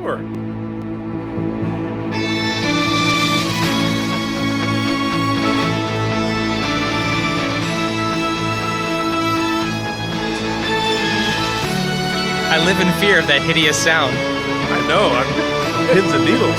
over. I live in fear of that hideous sound. I know, I'm pins and needles.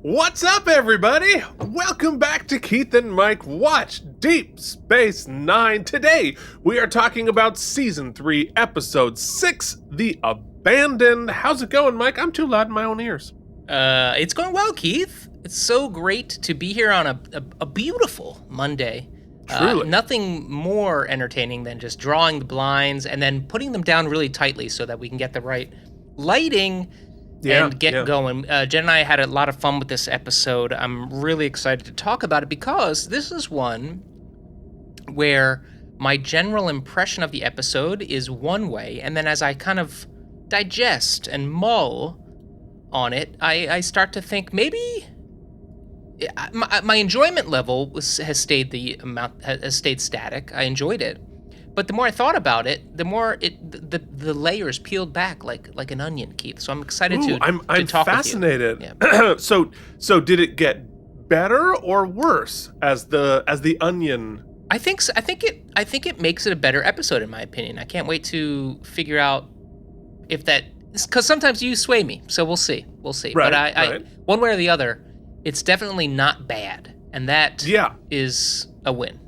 What's up, everybody? Welcome back to Keith and Mike Watch Deep Space Nine. Today, we are talking about Season 3, Episode 6, The Abandoned. How's it going, Mike? I'm too loud in my own ears. It's going well, Keith. It's so great to be here on a beautiful Monday. Truly. Nothing more entertaining than just drawing the blinds and then putting them down really tightly so that we can get the right lighting and get going. Jen and I had a lot of fun with this episode. I'm really excited to talk about it because this is one where my general impression of the episode is one way, and then as I kind of digest and mull on it, I start to think maybe my enjoyment level has stayed static. I enjoyed it. But the more I thought about it, the more the layers peeled back like an onion, Keith. So I'm excited to talk fascinated. with you. Yeah. So did it get better or worse as the onion? I think it makes it a better episode in my opinion. I can't wait to figure out if that, because sometimes you sway me. So we'll see. Right, but I one way or the other, it's definitely not bad, and that is a win.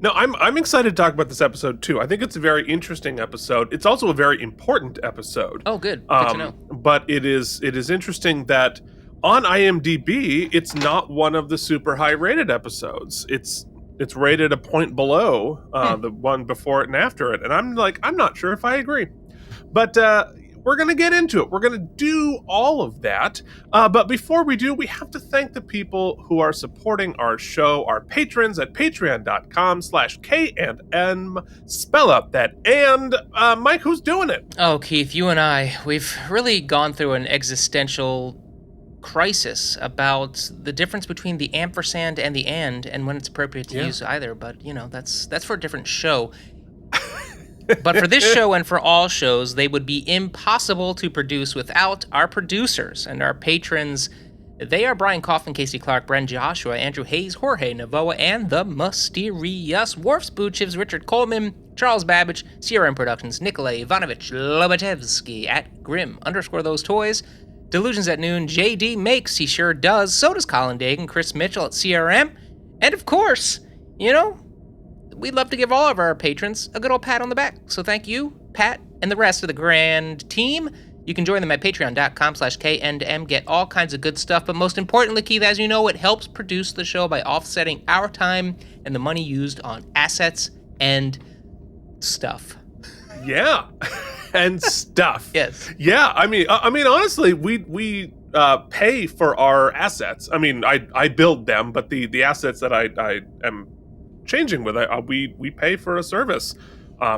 No, I'm excited to talk about this episode too. I think it's a very interesting episode. It's also a very important episode. Oh, good. Good to know. But it is interesting that on IMDb, it's not one of the super high rated episodes. It's rated a point below the one before it and after it. And I'm not sure if I agree. But we're going to get into it. We're going to do all of that. But before we do, we have to thank the people who are supporting our show, our patrons at patreon.com/K&M. Spell out that and. Mike, who's doing it? Oh, Keith, you and I, we've really gone through an existential crisis about the difference between the ampersand and the and when it's appropriate to use either. But, that's for a different show. But for this show and for all shows, they would be impossible to produce without our producers and our patrons. They are Brian Coughlin, Casey Clark, Bren Joshua, Andrew Hayes, Jorge Navoa, and the mysterious Worf's Boochivs, Richard Coleman, Charles Babbage, CRM Productions, Nikolay Ivanovich Lobachevsky at Grim_those toys, Delusions at Noon, JD Makes, he sure does, so does Colin Dagan, Chris Mitchell at CRM, and of course, we'd love to give all of our patrons a good old pat on the back. So thank you, Pat, and the rest of the grand team. You can join them at patreon.com/K&M, get all kinds of good stuff. But most importantly, Keith, as you know, it helps produce the show by offsetting our time and the money used on assets and stuff. Yeah, and stuff. Yes. Yeah, I mean, honestly, we pay for our assets. I mean, I build them, but the assets that I am changing with it, we pay for a service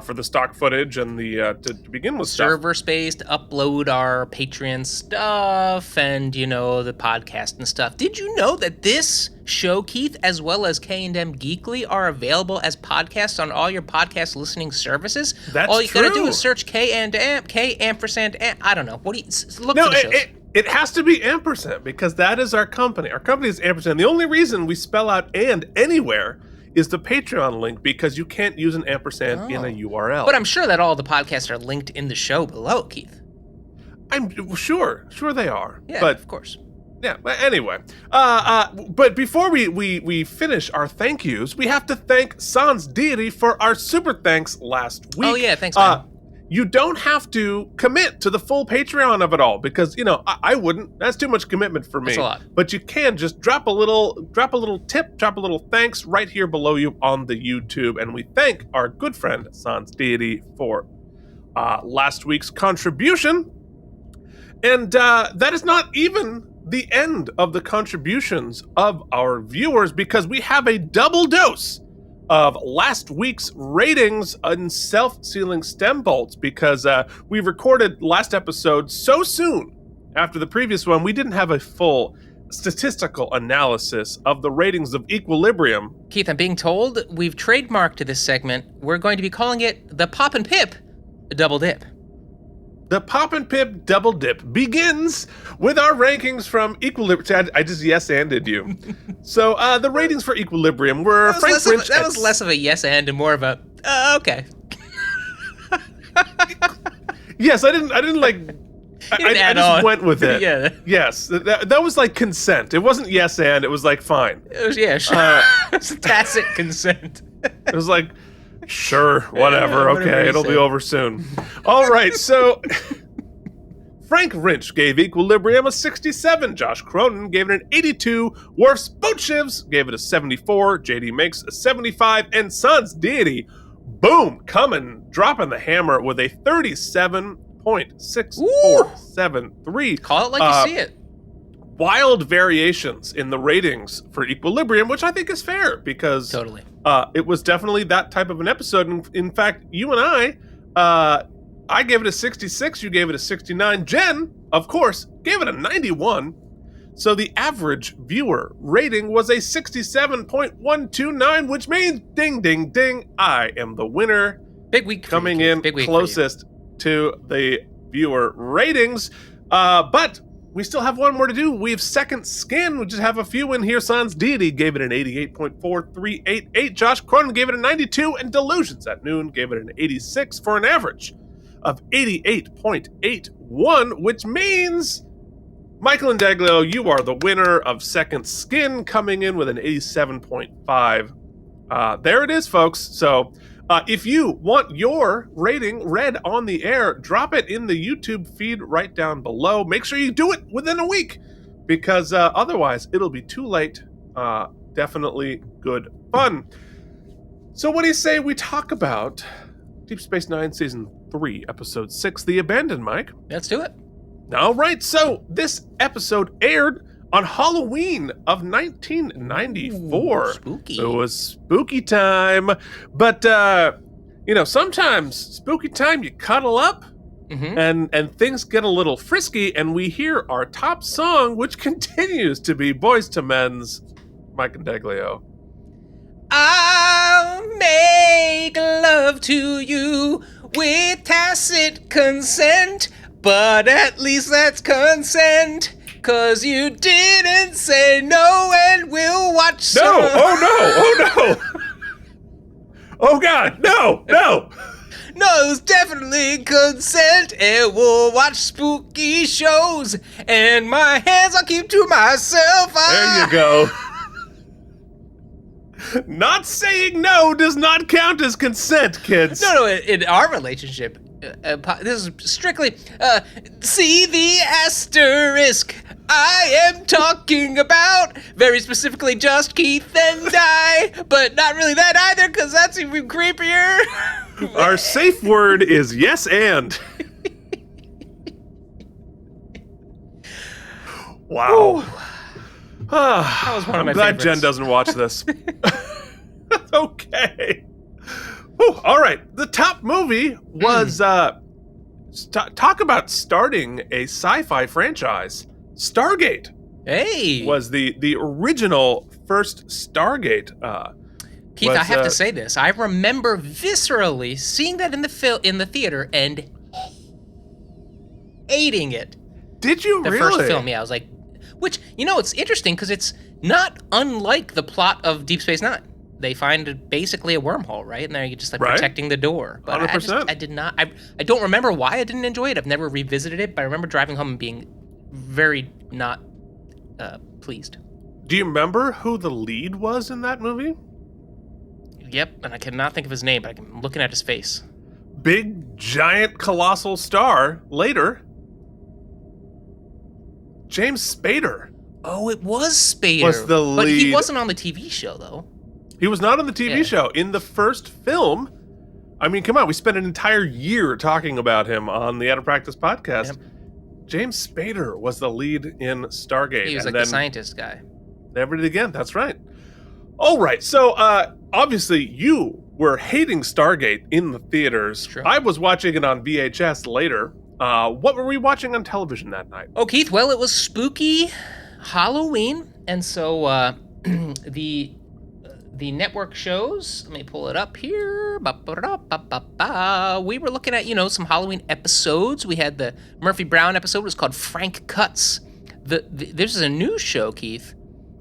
for the stock footage and the to begin with server space to upload our Patreon stuff and the podcast and stuff. Did you know that this show, Keith, as well as K&M Geekly, are available as podcasts on all your podcast listening services? That's all you true. gotta do is search K&M, K ampersand. I don't know. What do you look no, for the shows? It has to be ampersand because that is our company. Our company is ampersand. The only reason we spell out and anywhere is the Patreon link, because you can't use an ampersand in a URL. But I'm sure that all the podcasts are linked in the show below, Keith. I'm sure they are. Yeah, but, of course. Yeah, but anyway. But before we finish our thank yous, we have to thank Sans Deity for our super thanks last week. Oh yeah, thanks, man. You don't have to commit to the full Patreon of it all, because I wouldn't. That's too much commitment for me. That's a lot. But you can just drop a little tip, drop a little thanks right here below you on the YouTube, and we thank our good friend Sans Deity for last week's contribution. And that is not even the end of the contributions of our viewers, because we have a double dose of last week's ratings on self-sealing stem bolts, because we recorded last episode so soon after the previous one, we didn't have a full statistical analysis of the ratings of Equilibrium. Keith, I'm being told we've trademarked this segment. We're going to be calling it the Pop and Pip Double Dip. The Pop and Pip Double Dip begins with our rankings from Equilibrium. I just yes-anded you. So the ratings for Equilibrium were Frank French. That was less of a yes and more of a okay. Yes, I didn't like. I just went with it. Yeah. Yes, that was like consent. It wasn't yes and. It was like fine. It was, yeah, sure. It's tacit consent. It was like, sure, whatever, okay, it'll be over soon. All right, so Frank Rynch gave Equilibrium a 67. Josh Cronin gave it an 82. Worf's Boatshivs gave it a 74. JD Makes a 75. And Sans Deity, boom, dropping the hammer with a 37.6473. Call it like you see it. Wild variations in the ratings for Equilibrium, which I think is fair because Totally. It was definitely that type of an episode. In fact, you and I gave it a 66, you gave it a 69. Jen, of course, gave it a 91. So the average viewer rating was a 67.129, which means ding, ding, ding, I am the winner. Big week coming in closest to the viewer ratings. But we still have one more to do. We have Second Skin. We just have a few in here. Sans Deity gave it an 88.4388. Josh Cronin gave it a 92. And Delusions at Noon gave it an 86 for an average of 88.81, which means Michael Indaglio, you are the winner of Second Skin, coming in with an 87.5. There it is, folks. So if you want your rating read on the air, drop it in the YouTube feed right down below. Make sure you do it within a week, because otherwise it'll be too late. Definitely good fun. So what do you say we talk about Deep Space Nine Season 3, Episode 6, The Abandoned, Mike? Let's do it. All right, so this episode aired on Halloween of 1994. Ooh, spooky. It was spooky time. But, sometimes spooky time, you cuddle up and things get a little frisky, and we hear our top song, which continues to be Boyz II Men's Mike Indaglio. I'll make love to you with tacit consent, but at least that's consent. 'Cause you didn't say no, and we'll watch some. No! Oh no! Oh God! No! No, it's definitely consent, and we'll watch spooky shows, and my hands I'll keep to myself. There you go. Not saying no does not count as consent, kids. No, in our relationship, this is strictly, see the asterisk. I am talking about, very specifically, just Keith and I, but not really that either, because that's even creepier. Our safe word is yes and. Wow. That was one of my I'm glad favorites. Jen doesn't watch this. Okay. Whew, all right. The top movie was, talk about starting a sci-fi franchise. Stargate. Hey. Was the original first Stargate. Keith, I have to say this. I remember viscerally seeing that in the theater and hating it. Did you the really? first film, yeah. I was like, which, it's interesting because it's not unlike the plot of Deep Space Nine. They find basically a wormhole, right? And they're just like protecting the door. But 100%. I did not. I don't remember why I didn't enjoy it. I've never revisited it, but I remember driving home and being very not pleased. Do you remember who the lead was in that movie? Yep, and I cannot think of his name, but I'm looking at his face. Big, giant, colossal star later. James Spader. Oh, it was Spader. Was the lead. But he wasn't on the TV show, though. He was not on the TV show. In the first film, I mean, come on, we spent an entire year talking about him on the Out of Practice podcast. Yep. James Spader was the lead in Stargate. He was like the scientist guy. Never did again, that's right. All right, so obviously you were hating Stargate in the theaters. True. I was watching it on VHS later. What were we watching on television that night? Oh, Keith, well, it was spooky Halloween, and so the network shows, let me pull it up here. We were looking at, some Halloween episodes. We had the Murphy Brown episode. It was called Frank Cuts. This is a new show, Keith.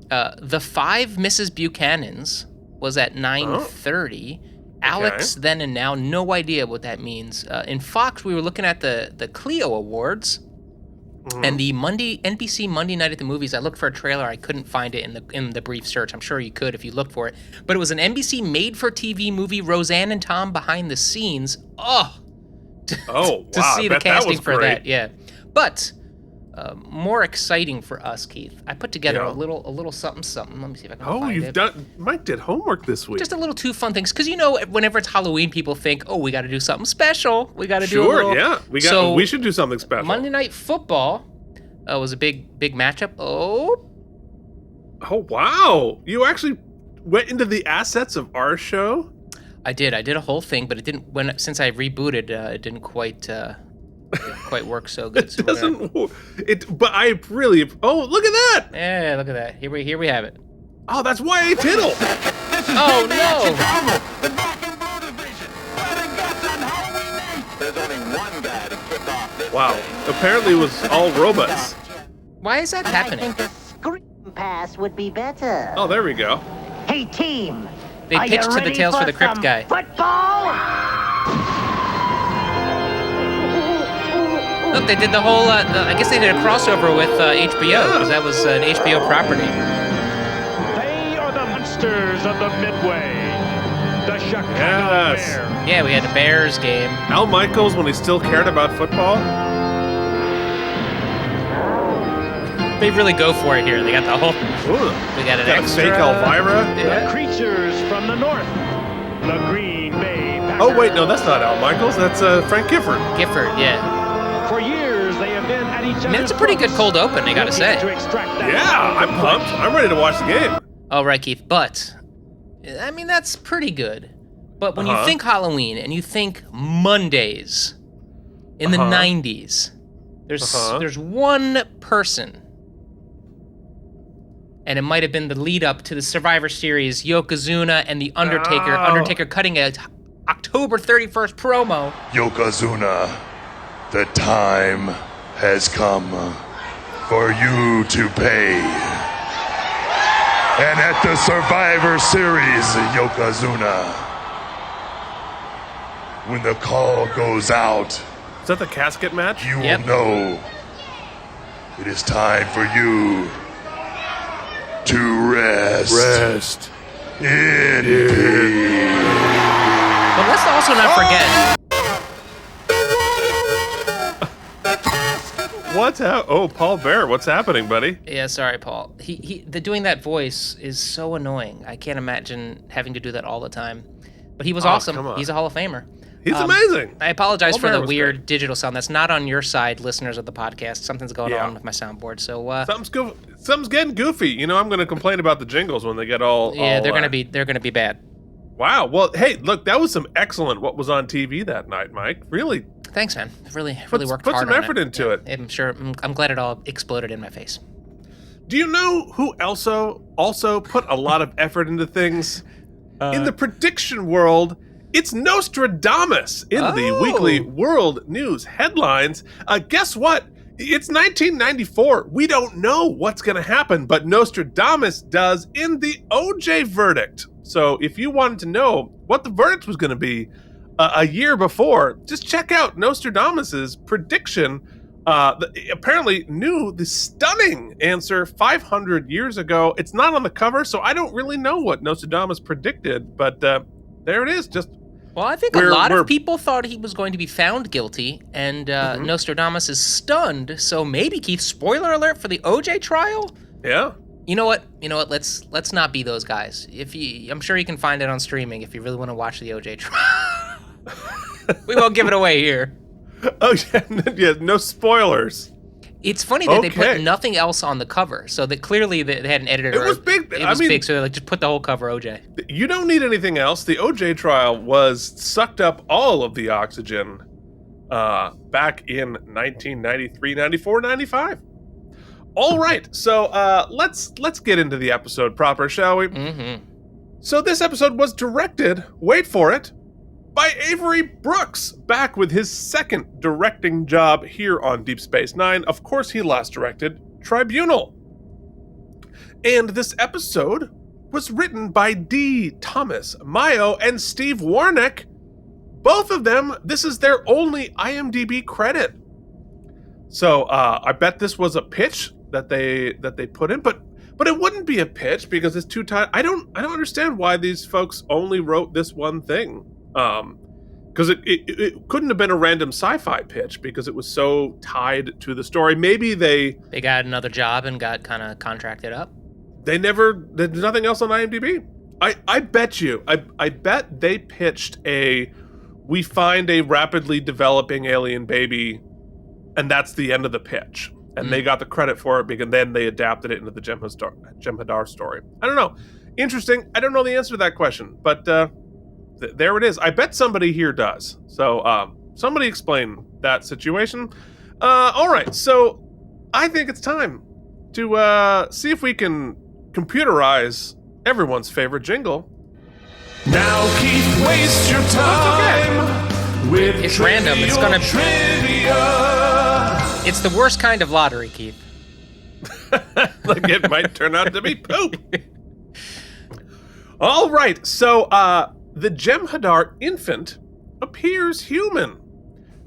The 5 Mrs. Buchanans was at 9:30. Alex Then and Now, no idea what that means. In Fox, we were looking at the Clio Awards. And the NBC Monday Night at the Movies, I looked for a trailer. I couldn't find it in the brief search. I'm sure you could if you looked for it. But it was an NBC made-for-TV movie, Roseanne and Tom Behind the Scenes. To see the casting for that, yeah. But more exciting for us, Keith. I put together a little something. Let me see if I can find it. Mike did homework this week. Just a little 2 fun things, because whenever it's Halloween, people think, we got to do something special. We got to do a little. We should do something special. Monday Night Football was a big matchup. Oh wow! You actually went into the assets of our show. I did a whole thing, but it didn't. Since I rebooted, it didn't quite work so good. It doesn't. But I really. Oh, look at that! Yeah, look at that. Here we have it. Oh, that's Y.A. Tittle. Oh no! There's only one guy to kick off this Wow. thing. Apparently, it was all robots. Why is that happening? I think a screen pass would be better. Oh, there we go. Hey, team. They are pitched you to the ready Tales for the Crypt some guy. Football? Look, they did the whole. I guess they did a crossover with HBO, because that was an HBO property. They are the monsters of the Midway. The Chicago Yes. Bears. Yeah, we had the Bears game. Al Michaels, when he still cared about football. They really go for it here. They got the whole. Ooh. We got an Got a extra. fake Elvira. The creatures from the north. The Green Bay Packers. Oh wait, no, that's not Al Michaels. That's Frank Gifford. Gifford, yeah. For years, they have been at each other's I mean, it's a pretty good cold open, I gotta say. To extract that Yeah, I'm pumped. I'm ready to watch the game. All right, Keith, but I mean, that's pretty good. But when you think Halloween and you think Mondays in the 90s, there's one person, and it might have been the lead up to the Survivor Series, Yokozuna and The Undertaker. Oh. Undertaker cutting a October 31st promo. Yokozuna, the time has come for you to pay. And at the Survivor Series, Yokozuna, when the call goes out, Is that the casket match? you Yep. will know it is time for you to rest in peace. But let's also not forget. Paul Bear, what's happening, buddy? Yeah, sorry, Paul. Doing that voice is so annoying. I can't imagine having to do that all the time. But he was awesome. come on. He's a Hall of Famer. He's amazing. I apologize Paul for Bear the was weird great. digital sound. That's not on your side, listeners of the podcast. Something's going Yeah. on with my soundboard. So Something's getting goofy. I'm going to complain about the jingles when they get all. they're gonna be bad. Wow. Well, hey, look, that was some excellent what was on TV that night, Mike. Really. Thanks, man. Really worked Put hard some on effort it. into it. I'm sure. I'm glad it all exploded in my face. Do you know who also put a lot of effort into things? In the prediction world, it's Nostradamus in the weekly world news headlines. Guess what? It's 1994. We don't know what's going to happen, but Nostradamus does in the OJ verdict. So if you wanted to know what the verdict was going to be a year before, just check out Nostradamus's prediction. Apparently knew the stunning answer 500 years ago. It's not on the cover, so I don't really know what Nostradamus predicted, but there it is. Well, I think a lot of people thought he was going to be found guilty, and Nostradamus is stunned. So maybe, Keith, spoiler alert for the OJ trial. Yeah. You know what? Let's not be those guys. I'm sure you can find it on streaming if you really want to watch the OJ trial. We won't give it away here. Oh yeah, no spoilers. It's funny that they put nothing else on the cover, so that clearly they had an editor. It was big. It was big, so they just put the whole cover OJ. You don't need anything else. The OJ trial sucked up all of the oxygen back in 1993, 94, 95. All right, so let's get into the episode proper, shall we? Mm-hmm. So this episode was directed, wait for it, by Avery Brooks, back with his second directing job here on Deep Space Nine. Of course, he last directed Tribunal. And this episode was written by D. Thomas Mayo and Steve Warnick. Both of them, this is their only IMDb credit. So I bet this was a pitch that they put in, but it wouldn't be a pitch because it's too tight. I don't understand why these folks only wrote this one thing. Because it couldn't have been a random sci-fi pitch because it was so tied to the story. Maybe they got another job and got kind of contracted up. There's nothing else on IMDb. I bet you. I bet they pitched we find a rapidly developing alien baby, and that's the end of the pitch. And they got the credit for it because then they adapted it into the Jem Hadar story. I don't know. Interesting. I don't know the answer to that question, but there it is. I bet somebody here does. So somebody explain that situation. All right. So I think it's time to see if we can computerize everyone's favorite jingle. Now, Keith, waste your time with it's random. It's gonna trivia. It's the worst kind of lottery, Keith. Like it might turn out to be poop. All right. So the Jem Hadar infant appears human,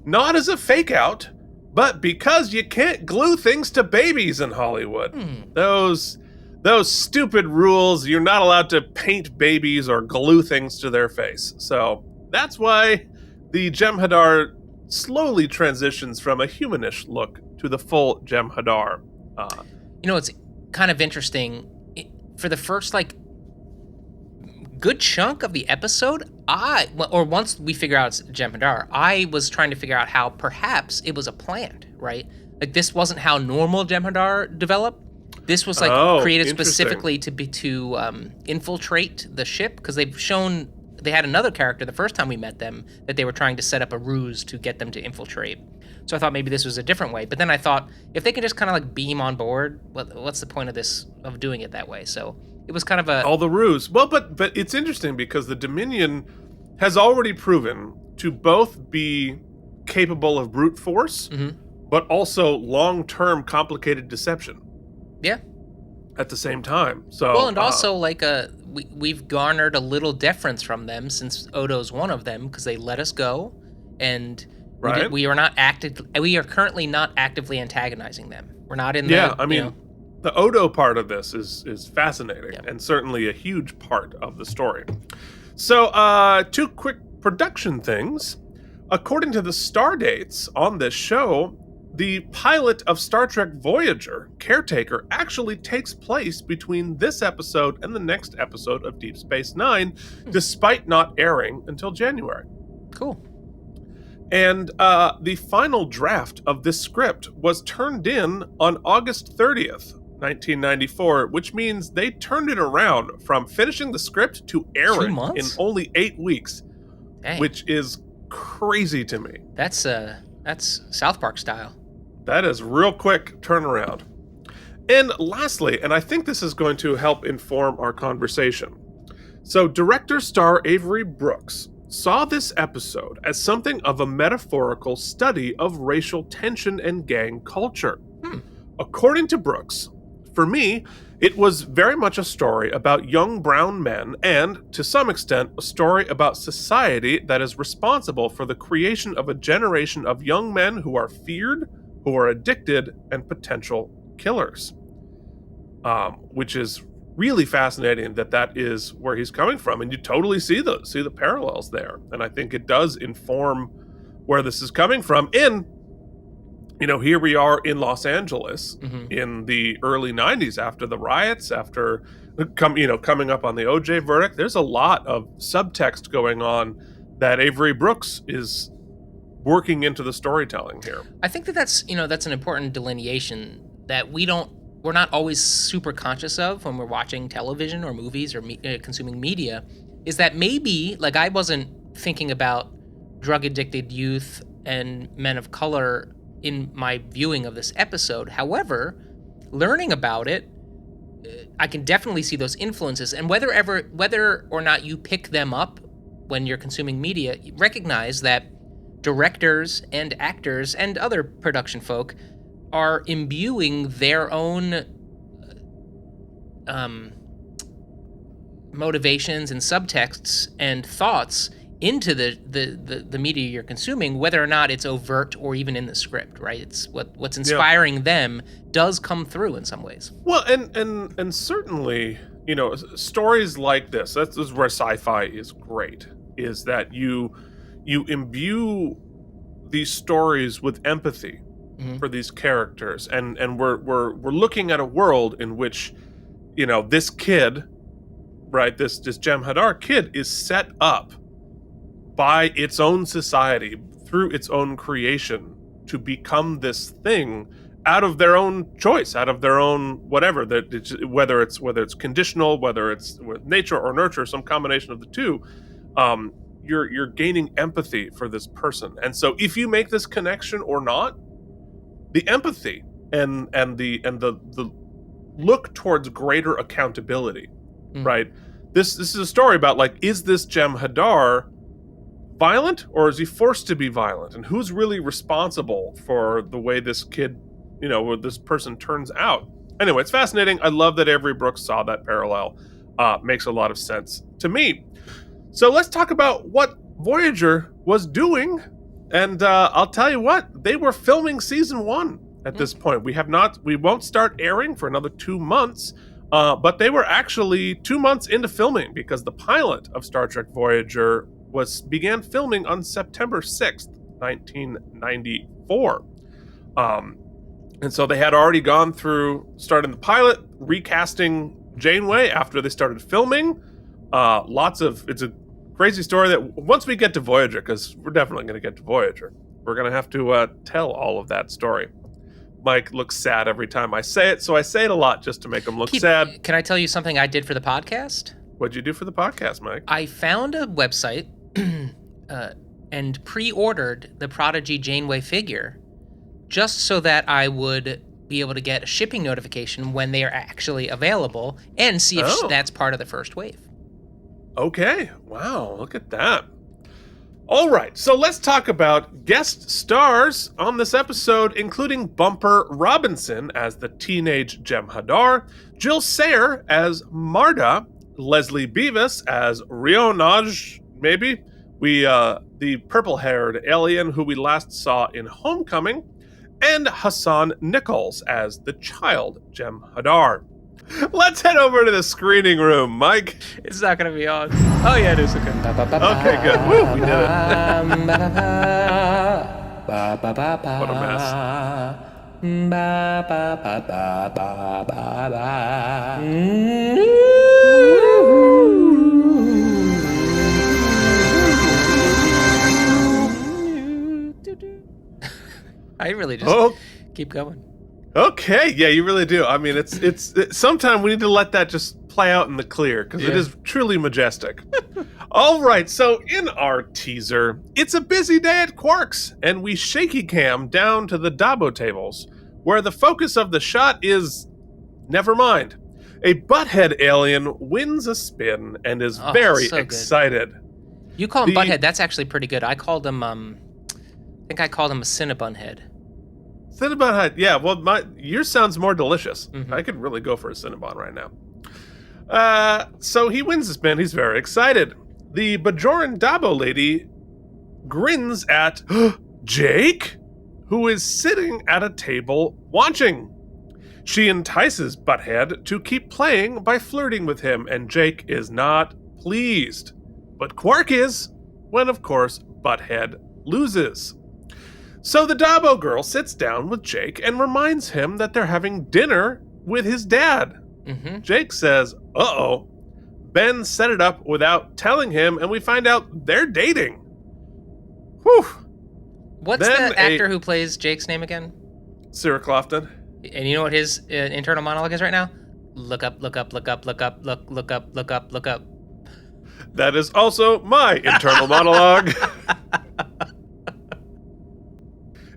not as a fake out, but because you can't glue things to babies in Hollywood. Those stupid rules, you're not allowed to paint babies or glue things to their face. So that's why the Jem Hadar slowly transitions from a humanish look to the full Jem Hadar. It's kind of interesting. For the first, good chunk of the episode, once we figure out it's Jem Hadar, I was trying to figure out how perhaps it was a plant, right? Like, this wasn't how normal Jem Hadar developed. This was created specifically to infiltrate the ship, because they've shown they had another character the first time we met them that they were trying to set up a ruse to get them to infiltrate. So I thought maybe this was a different way. But then I thought, if they can just kind of beam on board, what's the point of doing it that way? So it was kind of all the ruse. Well, but it's interesting because the Dominion has already proven to both be capable of brute force, but also long-term complicated deception. Yeah. At the same time. So well, and also we've garnered a little deference from them since Odo's one of them, because they let us go, and we are currently not actively antagonizing them. We're not in the the Odo part of this is fascinating and certainly a huge part of the story. So two quick production things. According to the star dates on this show, the pilot of Star Trek Voyager, Caretaker, actually takes place between this episode and the next episode of Deep Space Nine, despite not airing until January. Cool. And the final draft of this script was turned in on August 30th, 1994, which means they turned it around from finishing the script to airing in only 8 weeks. Dang. Which is crazy to me. That's South Park style. That is real quick turnaround. And lastly, and I think this is going to help inform our conversation. So director star Avery Brooks saw this episode as something of a metaphorical study of racial tension and gang culture. According to Brooks, for me, it was very much a story about young brown men and, to some extent, a story about society that is responsible for the creation of a generation of young men who are feared, who are addicted, and potential killers. Which is really fascinating that is where he's coming from, and you totally see the parallels there. And I think it does inform where this is coming from. And here we are in Los Angeles in the early 90s after the riots, after coming up on the OJ verdict. There's a lot of subtext going on that Avery Brooks is working into the storytelling here. I think that's an important delineation that we're not always super conscious of when we're watching television or movies or consuming media, is that maybe, I wasn't thinking about drug-addicted youth and men of color in my viewing of this episode. However, learning about it, I can definitely see those influences, and whether or not you pick them up when you're consuming media, you recognize that directors and actors and other production folk are imbuing their own motivations and subtexts and thoughts into the media you're consuming, whether or not it's overt or even in the script, right? It's what's inspiring them does come through in some ways. Well, and certainly, stories like this, this is where sci-fi is great, is that you imbue these stories with empathy for these characters, and we're looking at a world in which, this kid, right, this Jem Hadar kid is set up by its own society through its own creation to become this thing out of their own choice, out of their own whatever, whether it's conditional, whether it's with nature or nurture, some combination of the two. You're gaining empathy for this person, and so if you make this connection or not, the empathy and the look towards greater accountability, right? This is a story about, like, is this Jem Hadar violent, or is he forced to be violent, and who's really responsible for the way this kid, this person turns out? Anyway, it's fascinating. I love that Avery Brooks saw that parallel. Makes a lot of sense to me. So let's talk about what Voyager was doing, and I'll tell you what, they were filming season 1 at this point. We won't start airing for another 2 months, but they were actually 2 months into filming, because the pilot of Star Trek Voyager began filming on September 6th, 1994. And so they had already gone through starting the pilot, recasting Janeway after they started filming. It's a crazy story that once we get to Voyager, because we're definitely going to get to Voyager, we're going to have to tell all of that story. Mike looks sad every time I say it, so I say it a lot just to make him look sad. Can I tell you something I did for the podcast? What'd you do for the podcast, Mike? I found a website and pre-ordered the Prodigy Janeway figure just so that I would be able to get a shipping notification when they are actually available and see if that's part of the first wave. Okay. Wow, look at that. All right, so let's talk about guest stars on this episode, including Bumper Robinson as the teenage Jem Hadar, Jill Sayer as Marda, Leslie Beavis as Rionaj, maybe, the purple-haired alien who we last saw in Homecoming, and Hassan Nichols as the child Jem Hadar. Let's head over to the screening room, Mike. It's not going to be on. Oh, yeah, it is. Okay. Okay, good. Woo, we did it. What a mess. I really just keep going. Okay, yeah, you really do. I mean, it's sometimes we need to let that just play out in the clear, because it is truly majestic. All right, so in our teaser, it's a busy day at Quark's, and we shaky cam down to the Dabo tables, where the focus of the shot is, never mind, a butthead alien wins a spin and is very excited. Good. You call him Butthead, that's actually pretty good. I called him, I think I called him a Cinnabonhead. Cinnabon Head, yeah. Well, yours sounds more delicious. I could really go for a Cinnabon right now. So he wins the spin. He's very excited. The Bajoran Dabo lady grins at Jake, who is sitting at a table watching. She entices Butthead to keep playing by flirting with him, and Jake is not pleased. But Quark is, when, of course, Butthead loses. So the Dabo girl sits down with Jake and reminds him that they're having dinner with his dad. Jake says, uh-oh. Ben set it up without telling him, and we find out they're dating. Whew. What's the actor who plays Jake's name again? Sarah Clofton. And you know what his internal monologue is right now? Look up, look up, look up, look up, look up, look up, look up. That is also my internal monologue.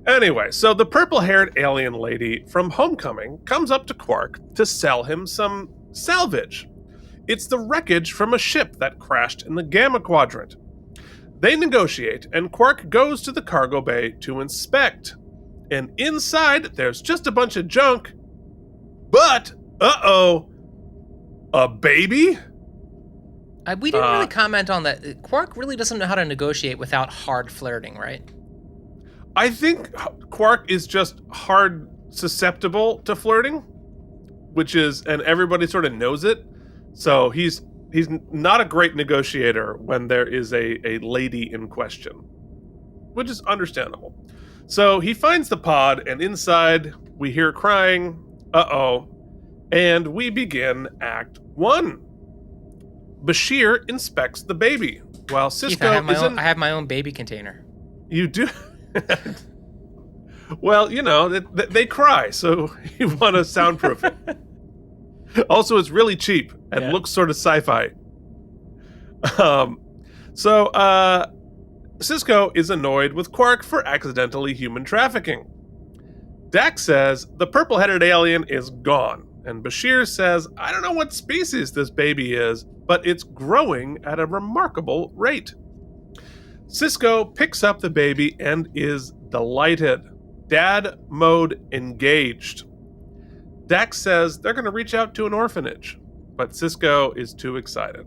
Anyway, so the purple-haired alien lady from Homecoming comes up to Quark to sell him some salvage. It's the wreckage from a ship that crashed in the Gamma Quadrant. They negotiate, and Quark goes to the cargo bay to inspect. And inside, there's just a bunch of junk. But, a baby? We didn't really comment on that. Quark really doesn't know how to negotiate without hard flirting, right? I think Quark is just hard susceptible to flirting, and everybody sort of knows it. So he's not a great negotiator when there is a lady in question, which is understandable. So he finds the pod, and inside we hear crying, and we begin Act 1. Bashir inspects the baby, while Sisko I have my own baby container. You do? Well, they cry, so you want to soundproof it. Also, it's really cheap and looks sort of sci-fi. So Sisko is annoyed with Quark for accidentally human trafficking. Dax says the purple-headed alien is gone, and Bashir says, I don't know what species this baby is, but it's growing at a remarkable rate. Sisko picks up the baby and is delighted. Dad mode engaged. Dax says they're going to reach out to an orphanage, but Sisko is too excited.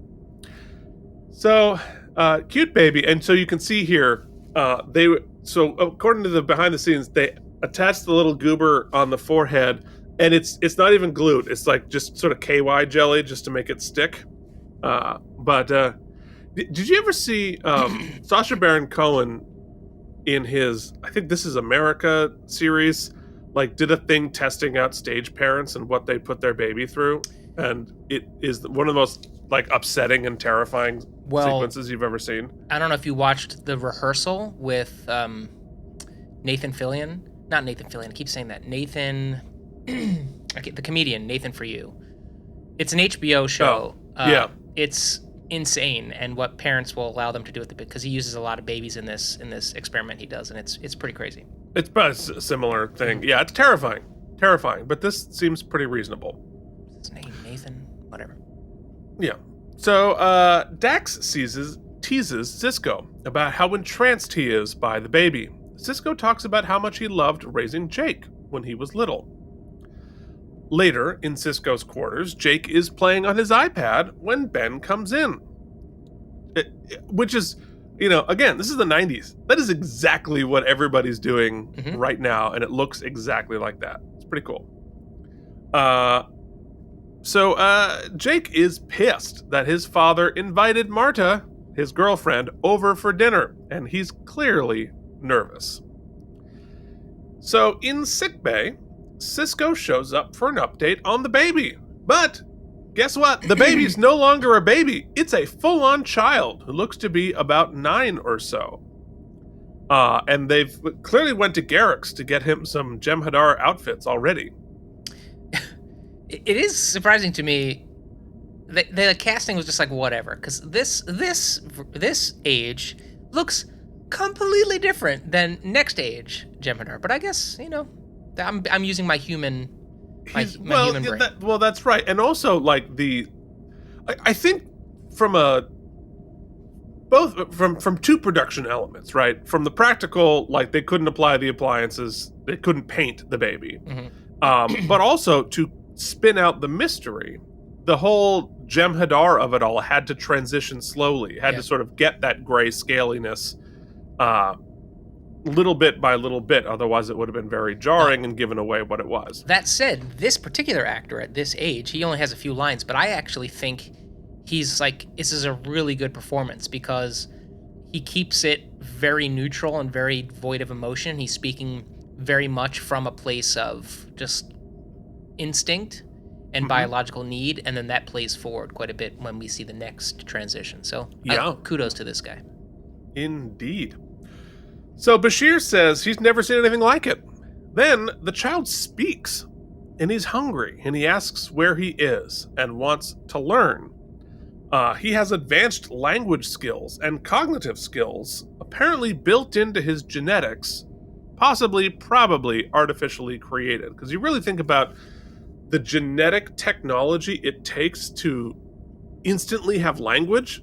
So, cute baby. And so you can see here, according to the behind the scenes, they attached the little goober on the forehead, and it's not even glued. It's like just sort of KY jelly just to make it stick. Did you ever see Sacha Baron Cohen in his, I think This Is America series, like did a thing testing out stage parents and what they put their baby through? And it is one of the most like upsetting and terrifying sequences you've ever seen. I don't know if you watched The Rehearsal with Nathan Fillion. Not Nathan Fillion, I keep saying that. Nathan, the comedian, Nathan For You. It's an HBO show. Yeah. It's insane, and what parents will allow them to do with it, because he uses a lot of babies in this experiment he does, and it's pretty crazy. It's probably a similar thing. Yeah, it's terrifying, but this seems pretty reasonable. His name, Nathan, whatever. Yeah. So Dax teases Sisko about how entranced he is by the baby. Sisko talks about how much he loved raising Jake when he was little. Later, in Sisko's quarters, Jake is playing on his iPad when Ben comes in. Which is, again, this is the 90s. That is exactly what everybody's doing right now, and it looks exactly like that. It's pretty cool. So Jake is pissed that his father invited Marta, his girlfriend, over for dinner, and he's clearly nervous. So in sickbay, Sisko shows up for an update on the baby. But guess what? The baby's no longer a baby. It's a full-on child who looks to be about 9 or so. And they've clearly went to Garrick's to get him some Jem Hadar outfits already. It is surprising to me that the casting was just like whatever, because this age looks completely different than next age Jem Hadar. But I guess I'm using my human human brain. That's right, and also like I think from two production elements, right? From the practical, like they couldn't apply the appliances, they couldn't paint the baby, but also to spin out the mystery, the whole Jem Hadar of it all had to transition slowly, had to sort of get that gray scaliness, little bit by little bit, otherwise it would have been very jarring and given away what it was. That said, this particular actor at this age, he only has a few lines, but I actually think this is a really good performance because he keeps it very neutral and very void of emotion. He's speaking very much from a place of just instinct and biological need, and then that plays forward quite a bit when we see the next transition. So kudos to this guy. Indeed. So Bashir says he's never seen anything like it. Then the child speaks, and he's hungry, and he asks where he is and wants to learn. He has advanced language skills and cognitive skills apparently built into his genetics, possibly, probably artificially created. Because you really think about the genetic technology it takes to instantly have language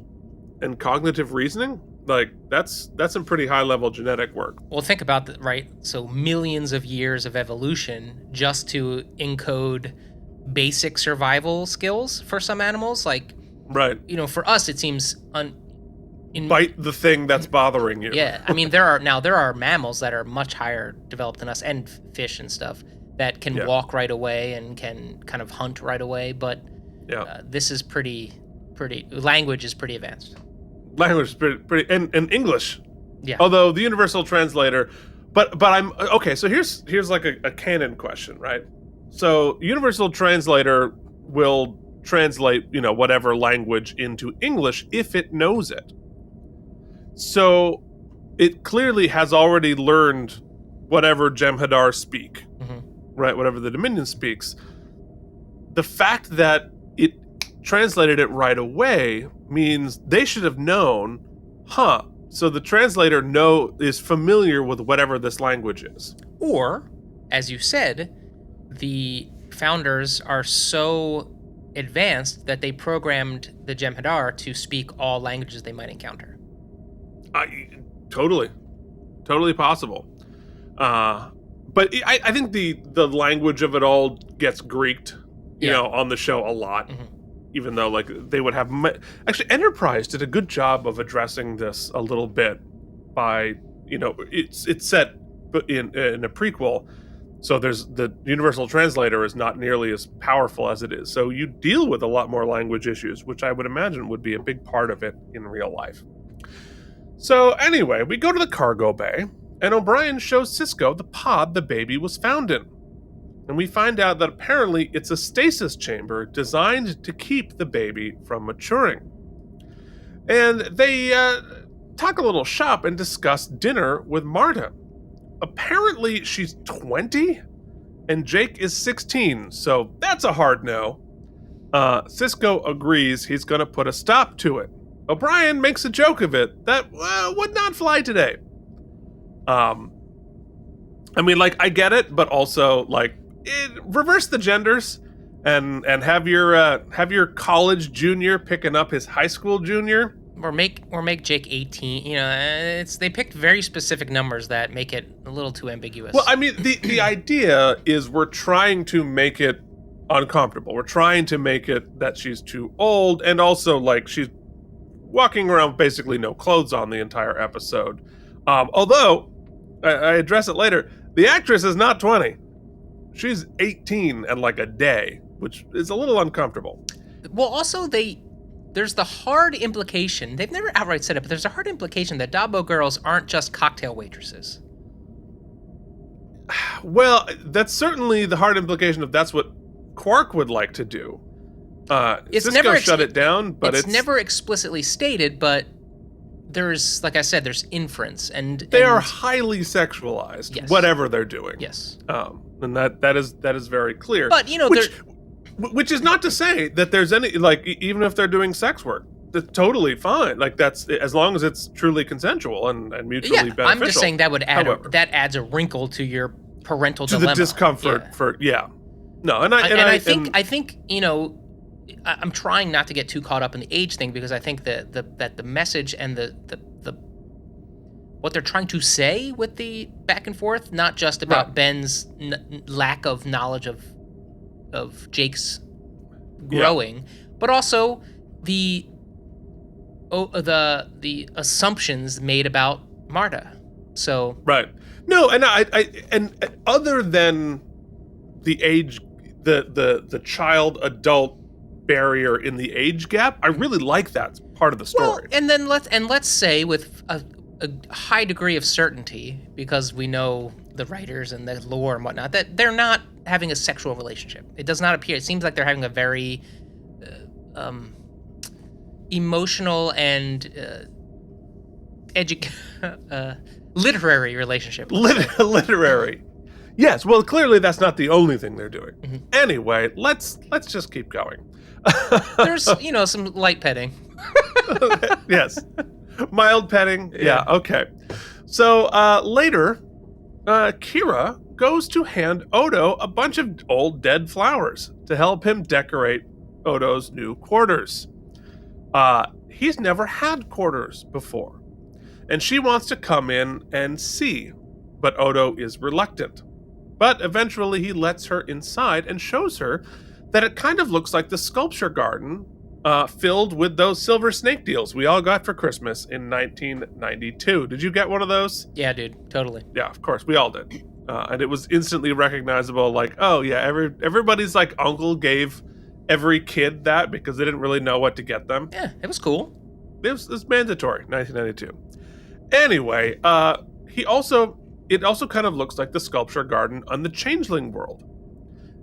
and cognitive reasoning. Like, that's some pretty high-level genetic work. Well, think about that, right? So millions of years of evolution just to encode basic survival skills for some animals. Like, right. For us, it seems bite the thing that's bothering you. Yeah, I mean, there are mammals that are much higher developed than us, and fish and stuff that can walk right away and can kind of hunt right away. But this is pretty. Language is pretty advanced. Language is pretty, and English. Yeah. Although the universal translator, but I'm okay. So here's like a canon question, right? So universal translator will translate, whatever language into English if it knows it. So it clearly has already learned whatever Jem Hadar speak, right? Whatever the Dominion speaks. The fact that it translated it right away means they should have known, so the translator is familiar with whatever this language is. Or, as you said, the founders are so advanced that they programmed the Jem Hadar to speak all languages they might encounter. Totally possible. But I think the language of it all gets Greeked, on the show a lot. Even though, like, they would have... Actually, Enterprise did a good job of addressing this a little bit by, it's set in a prequel, so there's the universal translator is not nearly as powerful as it is. So you deal with a lot more language issues, which I would imagine would be a big part of it in real life. So anyway, we go to the cargo bay, and O'Brien shows Cisco the pod the baby was found in. And we find out that apparently it's a stasis chamber designed to keep the baby from maturing. And they talk a little shop and discuss dinner with Marta. Apparently she's 20 and Jake is 16, so that's a hard no. Cisco agrees he's going to put a stop to it. O'Brien makes a joke of it that would not fly today. I mean, like, I get it, but also, like, reverse the genders and have your college junior picking up his high school junior, or make Jake 18. They picked very specific numbers that make it a little too ambiguous. Well, I mean, the idea is we're trying to make it uncomfortable. We're trying to make it that she's too old, and also, like, she's walking around with basically no clothes on the entire episode. Although I address it later, the actress is not 20. She's 18 and like a day, which is a little uncomfortable. Well, also there's the hard implication, they've never outright said it, but there's a hard implication that Dabo girls aren't just cocktail waitresses. Well, that's certainly the hard implication if that's what Quark would like to do. Cisco shut it down, but it's never explicitly stated, but there's, like I said, there's inference, and they are highly sexualized, yes. Whatever they're doing. Yes. And that is very clear. But, which is not to say that there's any, like, even if they're doing sex work, that's totally fine. Like, that's, as long as it's truly consensual and mutually beneficial. I'm just saying that would adds a wrinkle to your parental to dilemma. The discomfort for No, I think I'm trying not to get too caught up in the age thing, because I think that the message and the what they're trying to say with the back and forth, not just about Ben's lack of knowledge of Jake's growing, but also the assumptions made about Marta. So no, and I other than the age, the child adult barrier in the age gap, I really like that part of the story. Well, and then let's say with a high degree of certainty, because we know the writers and the lore and whatnot, that they're not having a sexual relationship. It does not appear. It seems like they're having a very emotional and literary relationship. Literary. Yes. Well, clearly that's not the only thing they're doing. Mm-hmm. Anyway, let's just keep going. There's some light petting. Yes. Mild petting. Yeah. Okay. So later, Kira goes to hand Odo a bunch of old dead flowers to help him decorate Odo's new quarters. He's never had quarters before, and she wants to come in and see, but Odo is reluctant. But eventually he lets her inside and shows her that it kind of looks like the sculpture garden filled with those silver snake deals we all got for Christmas in 1992. Did you get one of those? Yeah, dude, totally. Yeah, of course, we all did. And it was instantly recognizable, like, oh yeah, everybody's like uncle gave every kid that because they didn't really know what to get them. Yeah, it was cool. It was mandatory, 1992. Anyway, it also kind of looks like the sculpture garden on the Changeling world.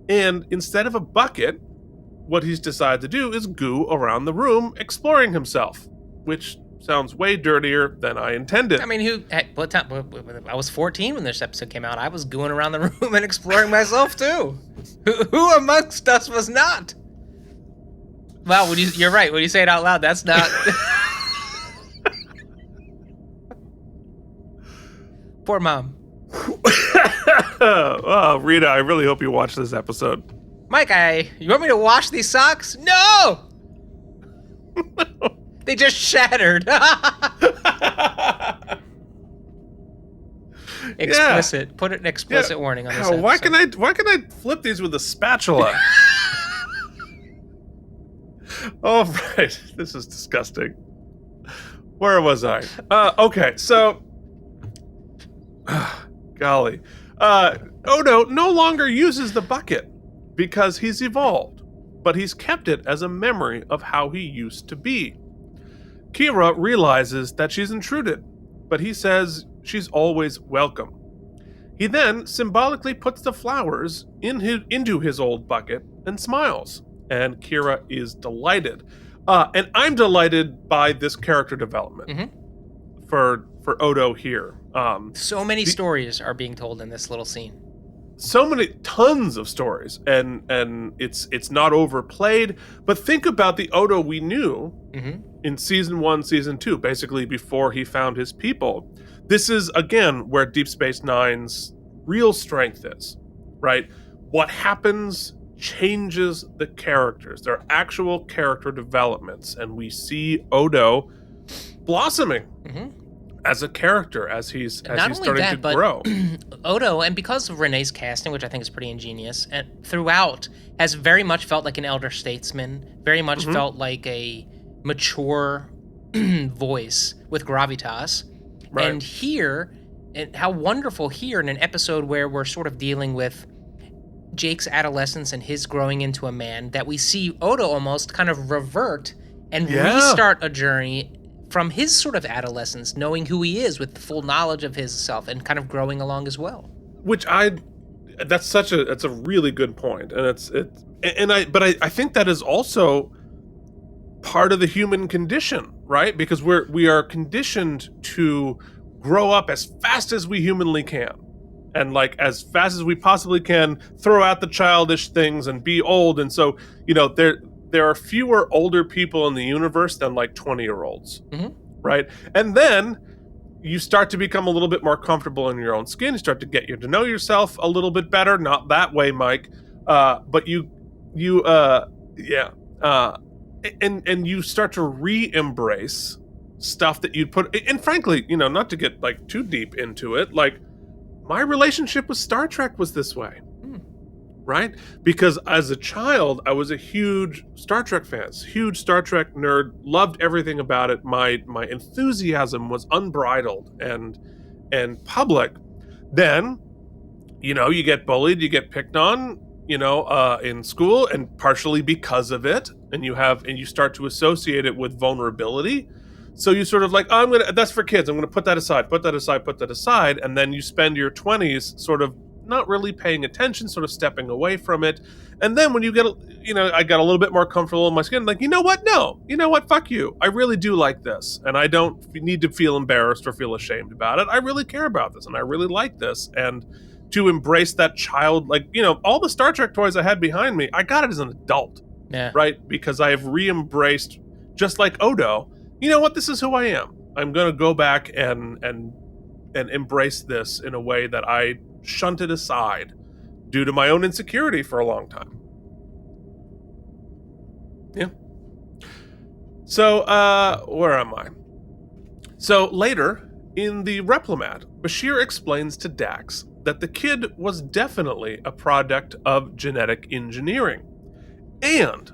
And instead of a bucket, what he's decided to do is goo around the room, exploring himself, which sounds way dirtier than I intended. I mean, what time? I was 14 when this episode came out. I was gooing around the room and exploring myself too. Who amongst us was not? Wow, you're right. When you say it out loud, that's not. Poor mom. Oh, Rita, I really hope you watch this episode. Mike, you want me to wash these socks? No! They just shattered. Explicit. Yeah. Put an explicit warning on this episode. Why can I flip these with a spatula? Oh, right. This is disgusting. Where was I? Okay, so... golly. Odo no longer uses the bucket because he's evolved, but he's kept it as a memory of how he used to be. Kira realizes that she's intruded, but he says she's always welcome. He then symbolically puts the flowers into his old bucket and smiles, and Kira is delighted. And I'm delighted by this character development for Odo here. So many stories are being told in this little scene. Tons of stories, and it's not overplayed. But think about the Odo we knew in season 1, season 2, basically before he found his people. This is again where Deep Space Nine's real strength is, right? What happens changes the characters. They're actual character developments, and we see Odo blossoming. As a character, as he's starting to grow. Odo, and because of Renee's casting, which I think is pretty ingenious, and throughout has very much felt like an elder statesman, very much felt like a mature voice with gravitas. Right. And here, and how wonderful here in an episode where we're sort of dealing with Jake's adolescence and his growing into a man, that we see Odo almost kind of revert and restart a journey from his sort of adolescence, knowing who he is with full knowledge of his self and kind of growing along as well. That's a really good point. And I think that is also part of the human condition, right? Because we are conditioned to grow up as fast as we humanly can. And like as fast as we possibly can, throw out the childish things and be old. And so, there are fewer older people in the universe than like 20-year-olds, right? And then you start to become a little bit more comfortable in your own skin. You start to get to know yourself a little bit better. Not that way, Mike, but and you start to re-embrace stuff that you'd put. And frankly, not to get like too deep into it, like my relationship with Star Trek was this way. Right? Because as a child, I was a huge Star Trek fan, huge Star Trek nerd, loved everything about it. My enthusiasm was unbridled and public. Then, you get bullied, you get picked on, in school, and partially because of it, and you start to associate it with vulnerability. So you sort of like, that's for kids. I'm going to put that aside. And then you spend your 20s sort of not really paying attention, sort of stepping away from it. And then when you get, I got a little bit more comfortable in my skin, like, fuck you. I really do like this. And I don't need to feel embarrassed or feel ashamed about it. I really care about this and I really like this. And to embrace that child, like, all the Star Trek toys I had behind me, I got it as an adult, right? Because I have re-embraced, just like Odo, this is who I am. I'm going to go back and and embrace this in a way that I shunted aside due to my own insecurity for a long time. Yeah. So, where am I? So later, in the Replimat, Bashir explains to Dax that the kid was definitely a product of genetic engineering. And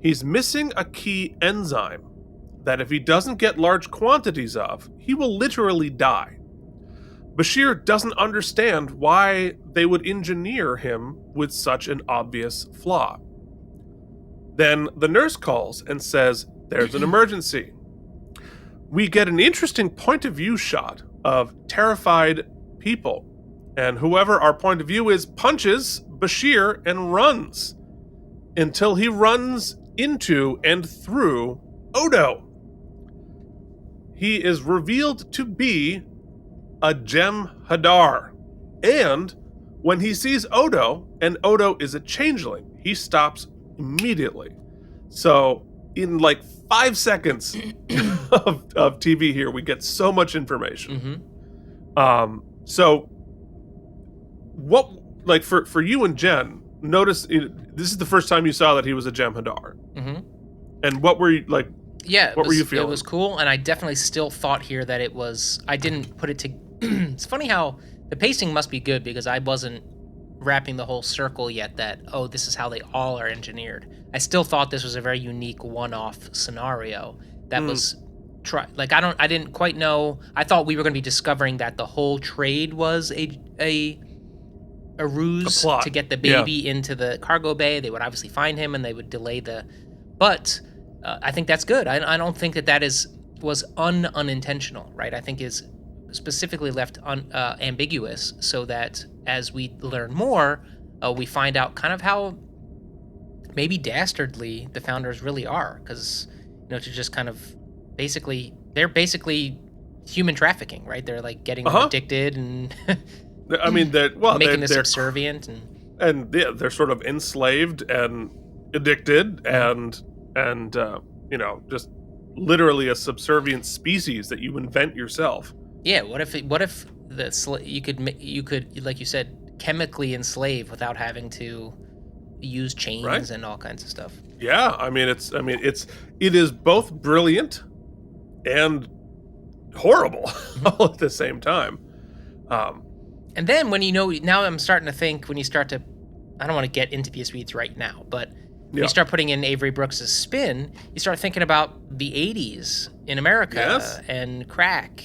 he's missing a key enzyme that if he doesn't get large quantities of, he will literally die. Bashir doesn't understand why they would engineer him with such an obvious flaw. Then the nurse calls and says, "There's an emergency." We get an interesting point of view shot of terrified people, and whoever our point of view is punches Bashir and runs until he runs into and through Odo. He is revealed to be a Jem Hadar, and when he sees Odo, and Odo is a changeling, he stops immediately. So in like 5 seconds of TV here, we get so much information. So what, like for you and Jen, notice this is the first time you saw that he was a Jem Hadar. And what were you like? Yeah, what were you feeling? It was cool, and I definitely still thought here that it was. I didn't put it to. It's funny how the pacing must be good because I wasn't wrapping the whole circle yet. That this is how they all are engineered. I still thought this was a very unique one-off scenario that was. I didn't quite know. I thought we were going to be discovering that the whole trade was a ruse to get the baby into the cargo bay. They would obviously find him and they would delay the. But I think that's good. I don't think that was unintentional, right? I think is specifically left ambiguous so that as we learn more, we find out kind of how maybe dastardly the founders really are, because to just kind of they're basically human trafficking, right? They're like getting them addicted and I mean, making them subservient and they're sort of enslaved and addicted and just literally a subservient species that you invent yourself. Yeah, what if you could like you said chemically enslave without having to use chains and all kinds of stuff. Yeah, I mean it is both brilliant and horrible all at the same time. And then when now I'm starting to think when you start to, I don't want to get into these weeds right now, but when you start putting in Avery Brooks' spin, you start thinking about the 80s in America and crack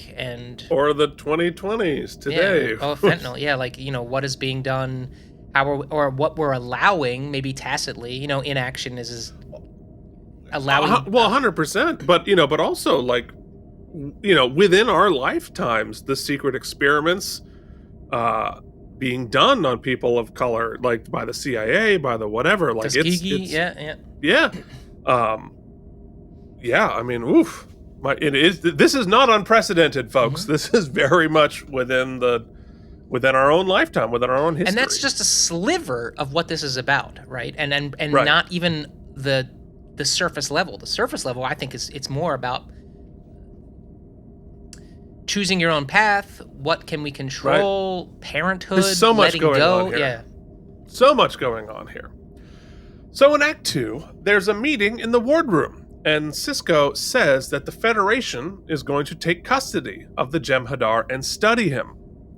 or the 2020s today. Fentanyl. What is being done, or what we're allowing, maybe tacitly. Inaction is allowing. 100%. But also within our lifetimes, the secret experiments being done on people of color, like by the CIA, by the whatever, like Tuskegee, yeah. I mean, oof. This is not unprecedented, folks. This is very much within our own lifetime, within our own history. And that's just a sliver of what this is about, right? And not even the surface level. The surface level, I think, it's more about choosing your own path. What can we control? Parenthood. There's so much going on here. Yeah. So much going on here. So in Act 2, there's a meeting in the wardroom, and Sisko says that the Federation is going to take custody of the Jem Hadar and study him.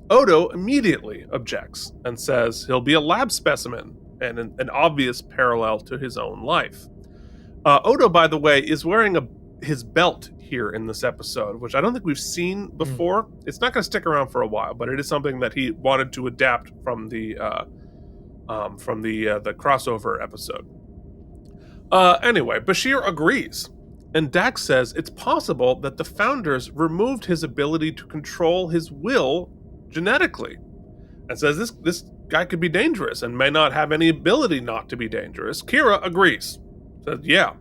Odo immediately objects and says he'll be a lab specimen and an obvious parallel to his own life. Odo, by the way, is wearing his belt here in this episode, which I don't think we've seen before. It's not going to stick around for a while, but it is something that he wanted to adapt from the crossover episode. Anyway, Bashir agrees, and Dax says it's possible that the founders removed his ability to control his will genetically, and says this guy could be dangerous and may not have any ability not to be dangerous. Kira agrees, says yeah.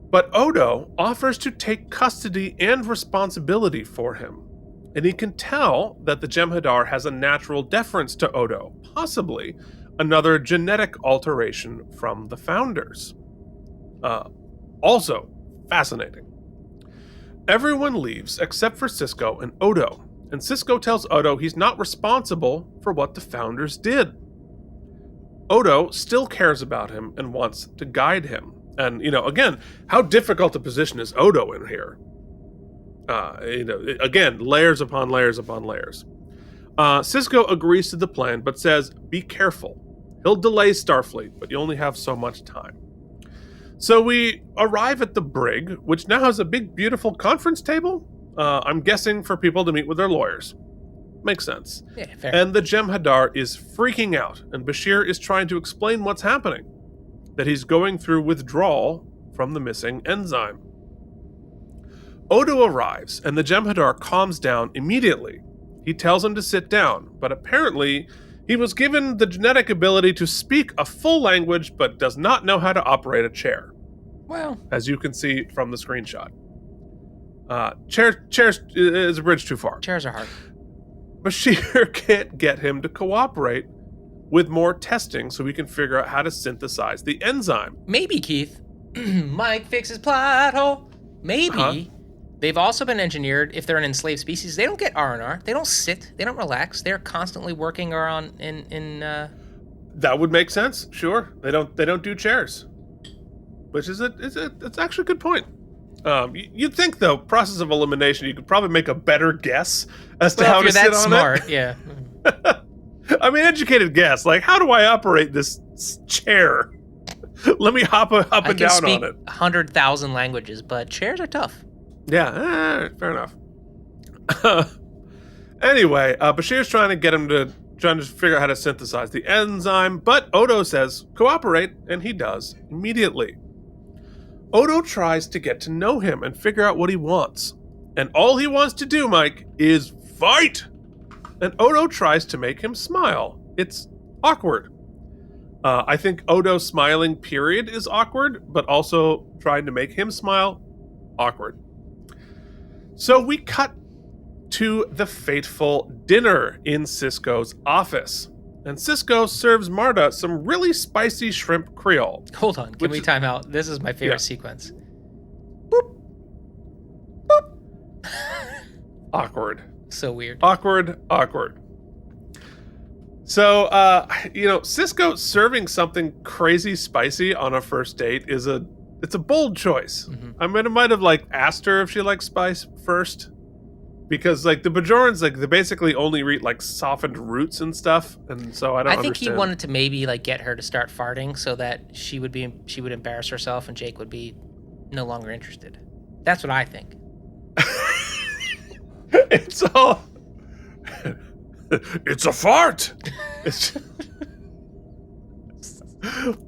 But Odo offers to take custody and responsibility for him, and he can tell that the Jem Hadar has a natural deference to Odo, possibly another genetic alteration from the founders. Also fascinating. Everyone leaves except for Sisko and Odo, and Sisko tells Odo he's not responsible for what the Founders did. Odo still cares about him and wants to guide him. And, again, how difficult a position is Odo in here? Again, layers upon layers upon layers. Sisko agrees to the plan, but says, be careful. He'll delay Starfleet, but you only have so much time. So we arrive at the brig, which now has a big, beautiful conference table. I'm guessing for people to meet with their lawyers. Makes sense. Yeah, fair. And the Jem Hadar is freaking out, and Bashir is trying to explain what's happening. That he's going through withdrawal from the missing enzyme. Odo arrives, and the Jem Hadar calms down immediately. He tells him to sit down, but apparently he was given the genetic ability to speak a full language, but does not know how to operate a chair. Well, as you can see from the screenshot. Chairs is a bridge too far. chairs are hard. Bashir can't get him to cooperate with more testing so we can figure out how to synthesize the enzyme. Maybe, Keith, Mike fixes plot hole. Maybe they've also been engineered, if they're an enslaved species, they don't get R&R. They don't sit. They don't relax. They're constantly working around in That would make sense, sure. They don't do chairs. Which is it's actually a good point. You'd think, though, process of elimination, you could probably make a better guess as to how if to you're sit that on smart, it. yeah. I mean, educated guess. Like, how do I operate this chair? Let me hop and down on it. I can speak 100,000 languages, but chairs are tough. Yeah, fair enough. Anyway, Bashir's trying to figure out how to synthesize the enzyme, but Odo says, cooperate, and he does immediately. Odo tries to get to know him and figure out what he wants. And all he wants to do, Mike, is fight! And Odo tries to make him smile. It's awkward. I think Odo smiling, period, is awkward, but also trying to make him smile, awkward. So we cut to the fateful dinner in Sisko's office. And Sisko serves Marta some really spicy shrimp Creole. Hold on, can we time out? This is my favorite sequence. Awkward. So weird. Awkward. So, Sisko serving something crazy spicy on a first date it's a bold choice. Mm-hmm. I mean, I might have asked her if she likes spice first, because the Bajorans they basically only eat softened roots and stuff, and so I think he wanted to maybe get her to start farting so that she would embarrass herself and Jake would be no longer interested. That's what I think. It's all. It's a fart.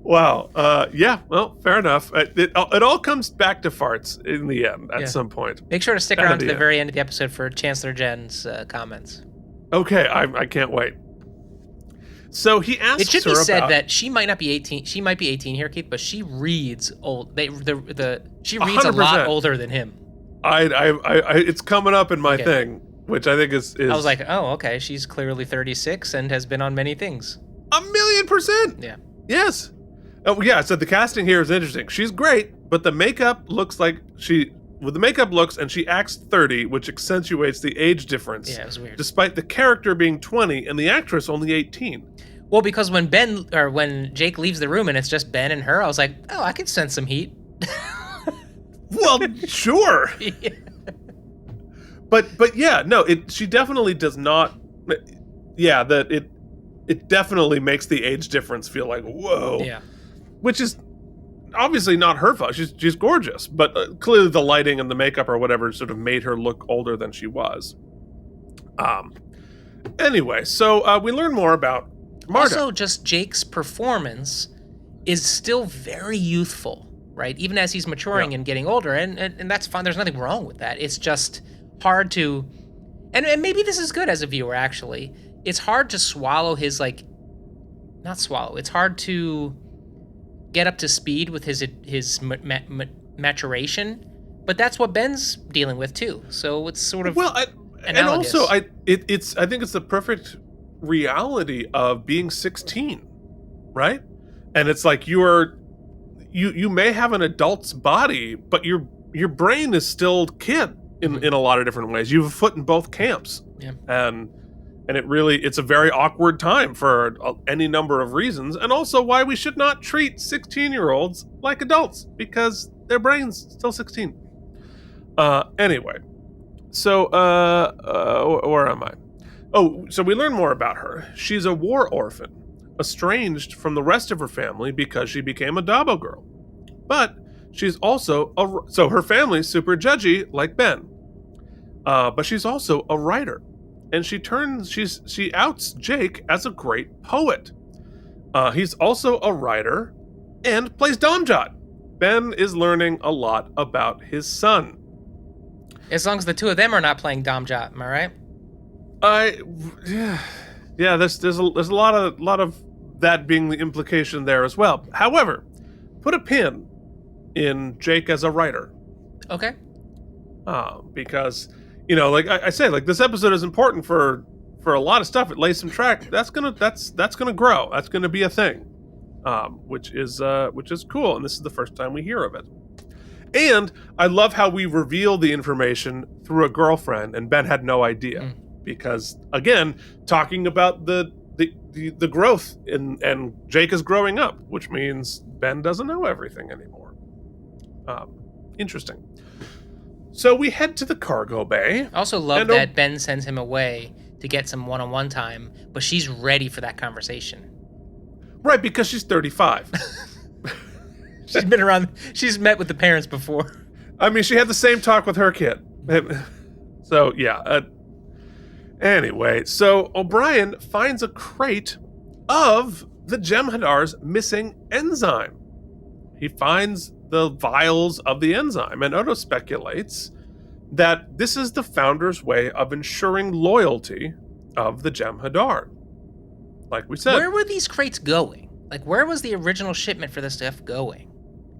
Wow. Yeah. Well, fair enough. It all comes back to farts in the end at some point. Make sure to stick around to the very end of the episode for Chancellor Jen's comments. Okay, I can't wait. So he asks. It should be said that she might not be 18. She might be 18 here, Keith, but she reads old. She reads 100%. A lot older than him. It's coming up in my thing, which I think is. I was like, oh, okay. She's clearly 36 and has been on many things. 1,000,000%. Yeah. Yes. Oh yeah. So the casting here is interesting. She's great, but the makeup looks and she acts 30, which accentuates the age difference. Yeah, it was weird. Despite the character being 20 and the actress only 18. Well, because when Jake leaves the room and it's just Ben and her, I was like, oh, I could sense some heat. Well, sure. Yeah. But yeah, no, she definitely does not. Yeah, it definitely makes the age difference feel like whoa. Yeah. Which is obviously not her fault. She's gorgeous, but clearly the lighting and the makeup or whatever sort of made her look older than she was. Anyway, so we learn more about Marta. Also, just Jake's performance is still very youthful, right? Even as he's maturing and getting older, and that's fine. There's nothing wrong with that. It's just hard to, and maybe this is good as a viewer, actually. It's hard to swallow his, not swallow. It's hard to get up to speed with his maturation, but that's what Ben's dealing with too. So it's sort of analogous. And also I think it's the perfect reality of being 16, right? And it's like you may have an adult's body, but your brain is still kid. in a lot of different ways. You have a foot in both camps. Yeah. And it's a very awkward time for any number of reasons, and also why we should not treat 16-year-olds like adults, because their brain's still 16. Anyway, so where am I? Oh, so we learn more about her. She's a war orphan, estranged from the rest of her family because she became a Dabo girl. But she's also so her family's super judgy, like Ben. But she's also a writer, and she outs Jake as a great poet. He's also a writer and plays Domjot. Ben is learning a lot about his son. As long as the two of them are not playing Domjot, am I right? Yeah. There's a lot of that being the implication there as well. However, put a pin in Jake as a writer. Okay. Because like I say, like this episode is important for a lot of stuff. It lays some track. That's gonna grow. That's gonna be a thing, which is cool. And this is the first time we hear of it. And I love how we reveal the information through a girlfriend, and Ben had no idea because, again, talking about the growth and Jake is growing up, which means Ben doesn't know everything anymore. Interesting. So we head to the cargo bay. I also love that Ben sends him away to get some one-on-one time, but she's ready for that conversation. Right, because she's 35. She's been around. She's met with the parents before. I mean, she had the same talk with her kid. So, yeah. Anyway, so O'Brien finds a crate of the Jem Hadar's missing enzyme. He finds the vials of the enzyme, and Odo speculates that this is the Founder's way of ensuring loyalty of the Jem Hadar. Like we said. Where were these crates going? Like, where was the original shipment for this stuff going?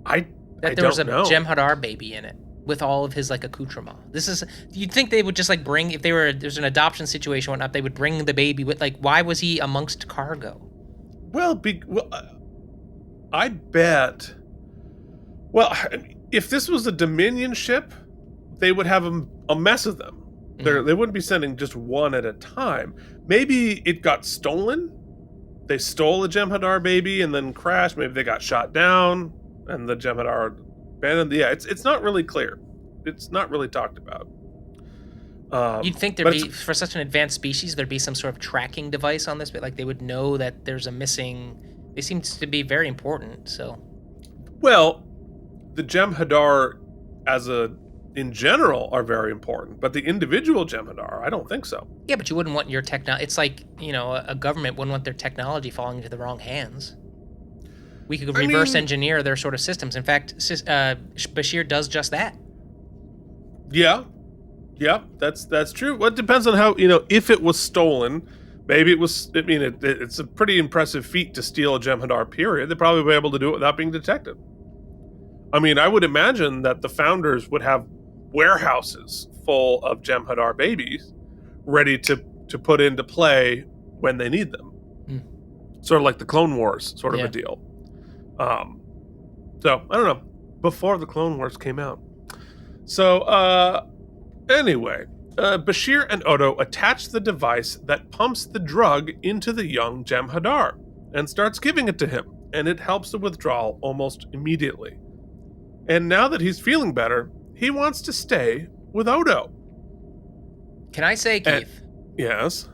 I there was a Jem Hadar baby in it with all of his like accoutrement. You'd think they would just like bring, if there's an adoption situation or whatnot, they would bring the baby with, like, why was he amongst cargo? Well, I bet. Well, if this was a Dominion ship, they would have a mess of them. They wouldn't be sending just one at a time. Maybe it got stolen. They stole a Jem Hadar baby and then crashed. Maybe they got shot down and the Jem Hadar abandoned. Yeah, it's not really clear. It's not really talked about. You'd think there'd be, for such an advanced species, there'd be some sort of tracking device on this, but like they would know that there's a missing. They seem to be very important. So, well, the Jem Hadar in general are very important, but the individual Jem Hadar, I don't think so. Yeah, but you wouldn't want your technology. It's like, a government wouldn't want their technology falling into the wrong hands. We could reverse engineer their sort of systems. In fact, Bashir does just that. Yeah, that's true. Well, it depends on how, if it was stolen, maybe it was, it's a pretty impressive feat to steal a Jem Hadar, period. They'd probably be able to do it without being detected. I would imagine that the Founders would have warehouses full of Jem Hadar babies ready to put into play when they need them. Sort of like the Clone Wars sort of a deal. So, I don't know. Before the Clone Wars came out. So, anyway, Bashir and Odo attach the device that pumps the drug into the young Jem Hadar and starts giving it to him, and it helps the withdrawal almost immediately. And now that he's feeling better, he wants to stay with Odo. Can I say, Keith? Yes.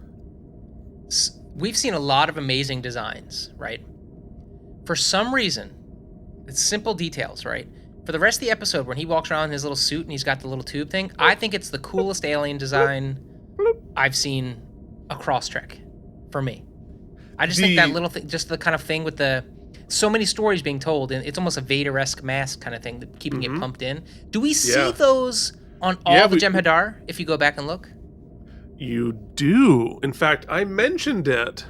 We've seen a lot of amazing designs, right? For some reason, it's simple details, right? For the rest of the episode, when he walks around in his little suit and he's got the little tube thing, I think it's the coolest alien design I've seen across Trek, for me. I just think that little thing, just the kind of thing with so many stories being told, and it's almost a Vader-esque mask kind of thing, keeping it pumped in. Do we see those on all the Jem Hadar, if you go back and look? You do. In fact, I mentioned it.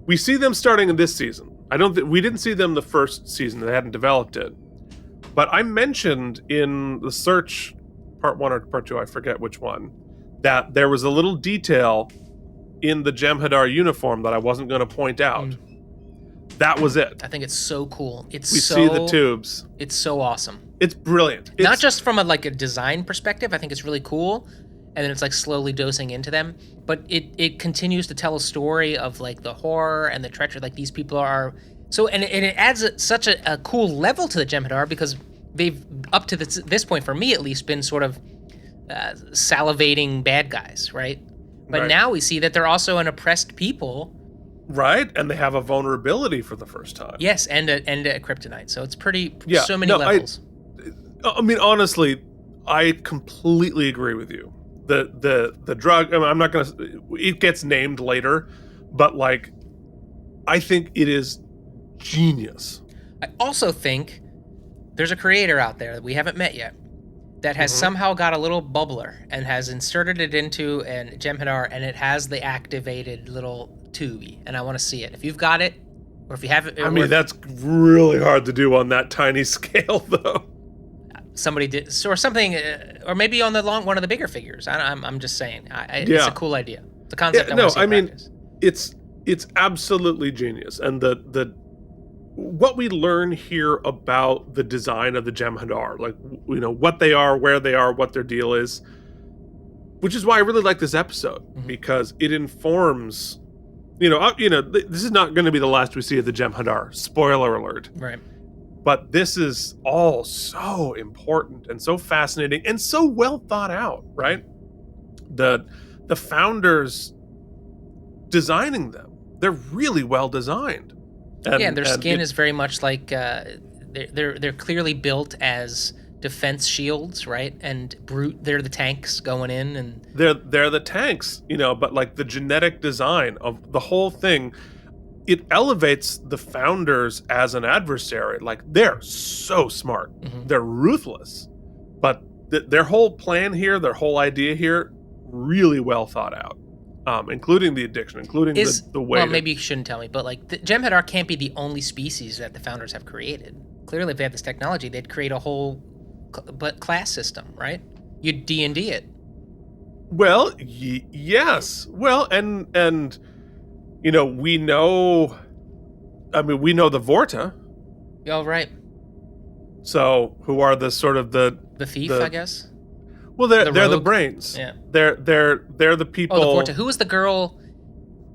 We see them starting in this season. We didn't see them the first season. They hadn't developed it. But I mentioned in the search, part 1 or part 2, I forget which one, that there was a little detail in the Jem Hadar uniform that I wasn't going to point out. That was it. I think it's so cool. We see the tubes. It's so awesome. It's brilliant. Not just from a design perspective. I think it's really cool, and then it's like slowly dosing into them. But it continues to tell a story of like the horror and the treachery. Like these people are so, and it adds such a cool level to the Jem Hadar, because they've up to this point, for me at least, been sort of salivating bad guys, right? But now we see that they're also an oppressed people. Right, and they have a vulnerability for the first time. Yes, and a kryptonite. So it's so many levels. I mean, honestly, I completely agree with you. The drug, I mean, I'm not gonna. It gets named later, but like, I think it is genius. I also think there's a creator out there that we haven't met yet that has somehow got a little bubbler and has inserted it into a Jem Hadar, and it has the activated little tubey, and I want to see it. If you've got it, or if you haven't, I mean, that's really hard to do on that tiny scale, though. Somebody did, or something, or maybe on one of the bigger figures. I'm just saying, it's a cool idea. It's a concept. I mean, it's absolutely genius, and the what we learn here about the design of the Jem Hadar, like, you know, what they are, where they are, what their deal is, which is why I really like this episode, because it informs. You know, this is not going to be the last we see of the Jem Hadar. Spoiler alert. Right. But this is all so important and so fascinating and so well thought out, right? The founders designing them, they're really well designed. And their skin is very much like they're clearly built as defense shields, right? And they're the tanks going in, and they're the tanks, you know. But like the genetic design of the whole thing, it elevates the founders as an adversary. Like, they're so smart, they're ruthless, but their whole plan here, their whole idea here, really well thought out. Including the addiction, including the way. Well, maybe you shouldn't tell me, but like the Jem Hadar can't be the only species that the founders have created. Clearly, if they had this technology, they'd create a whole class system, right? You'd D&D it. Well, yes. Well, and you know, we know the Vorta. Oh, right. So, who are the sort of the thief, I guess. Well, they're the brains. Yeah. They're the people. Oh, the Vorta. Who was the girl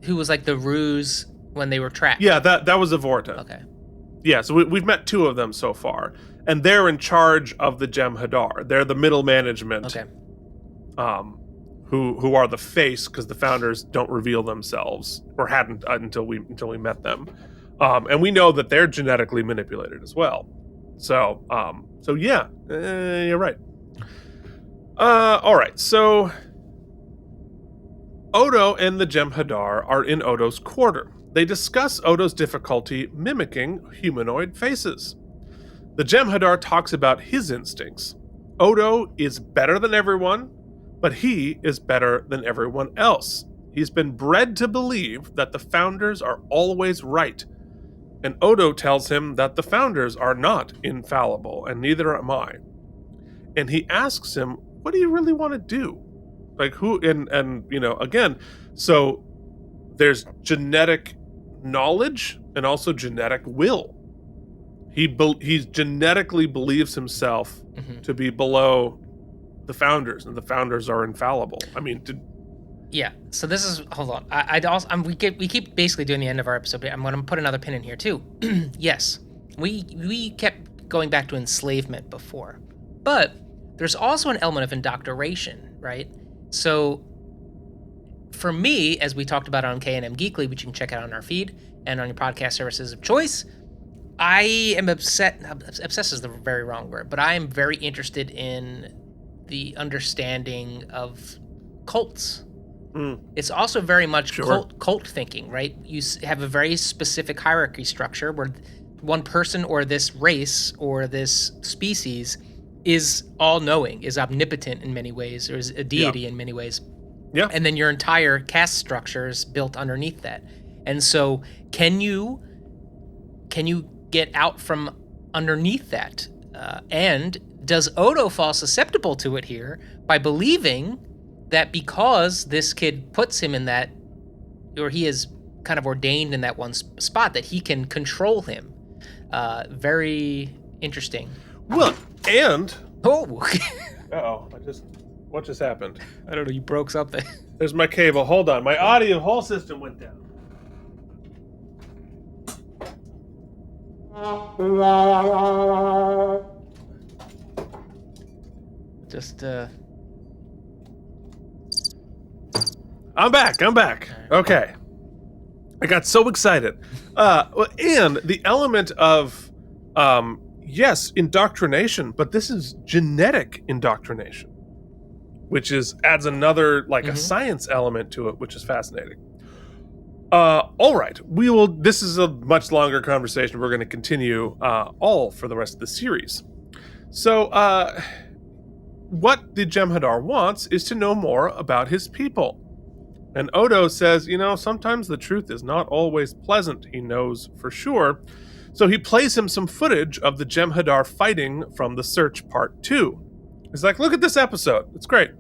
who was like the ruse when they were trapped? Yeah, that was a Vorta. Okay. Yeah, so we've met two of them so far, and they're in charge of the Jem Hadar. They're the middle management. Okay. Who are the face, because the founders don't reveal themselves, or hadn't until we met them, and we know that they're genetically manipulated as well. So yeah, you're right. All right, so Odo and the Jem Hadar are in Odo's quarter. They discuss Odo's difficulty mimicking humanoid faces. The Jem Hadar talks about his instincts. Odo is better than everyone, but he is better than everyone else. He's been bred to believe that the founders are always right. And Odo tells him that the founders are not infallible, and neither am I. And he asks him, what do you really want to do? Like, who, and you know, again, so there's genetic knowledge and also genetic will. He genetically believes himself to be below the founders, and the founders are infallible. I mean, yeah. So this is, hold on. We keep basically doing the end of our episode, but I'm going to put another pin in here too. Yes, we kept going back to enslavement before, but there's also an element of indoctrination, right? So for me, as we talked about on K&M Geekly, which you can check out on our feed and on your podcast services of choice, I am obsessed is the very wrong word, but I am very interested in the understanding of cults. It's also very much cult thinking, right? You have a very specific hierarchy structure where one person or this race or this species is all-knowing, is omnipotent in many ways, or is a deity in many ways. Yeah. And then your entire caste structure is built underneath that. And so can you get out from underneath that? And does Odo fall susceptible to it here by believing that because this kid puts him in that, or he is kind of ordained in that one spot that he can control him. Very interesting. Well, and Oh, what just happened? I don't know. You broke something. There's my cable. Hold on, my audio whole system went down. Just I'm back. Okay. I got so excited. And the element of, yes, indoctrination, but this is genetic indoctrination, which adds another, a science element to it, which is fascinating. All right. This is a much longer conversation. We're going to continue all for the rest of the series. So, what the Jem Hadar wants is to know more about his people. And Odo says, sometimes the truth is not always pleasant, he knows for sure. So he plays him some footage of the Jem Hadar fighting from The Search Part 2. He's like, look at this episode. It's great.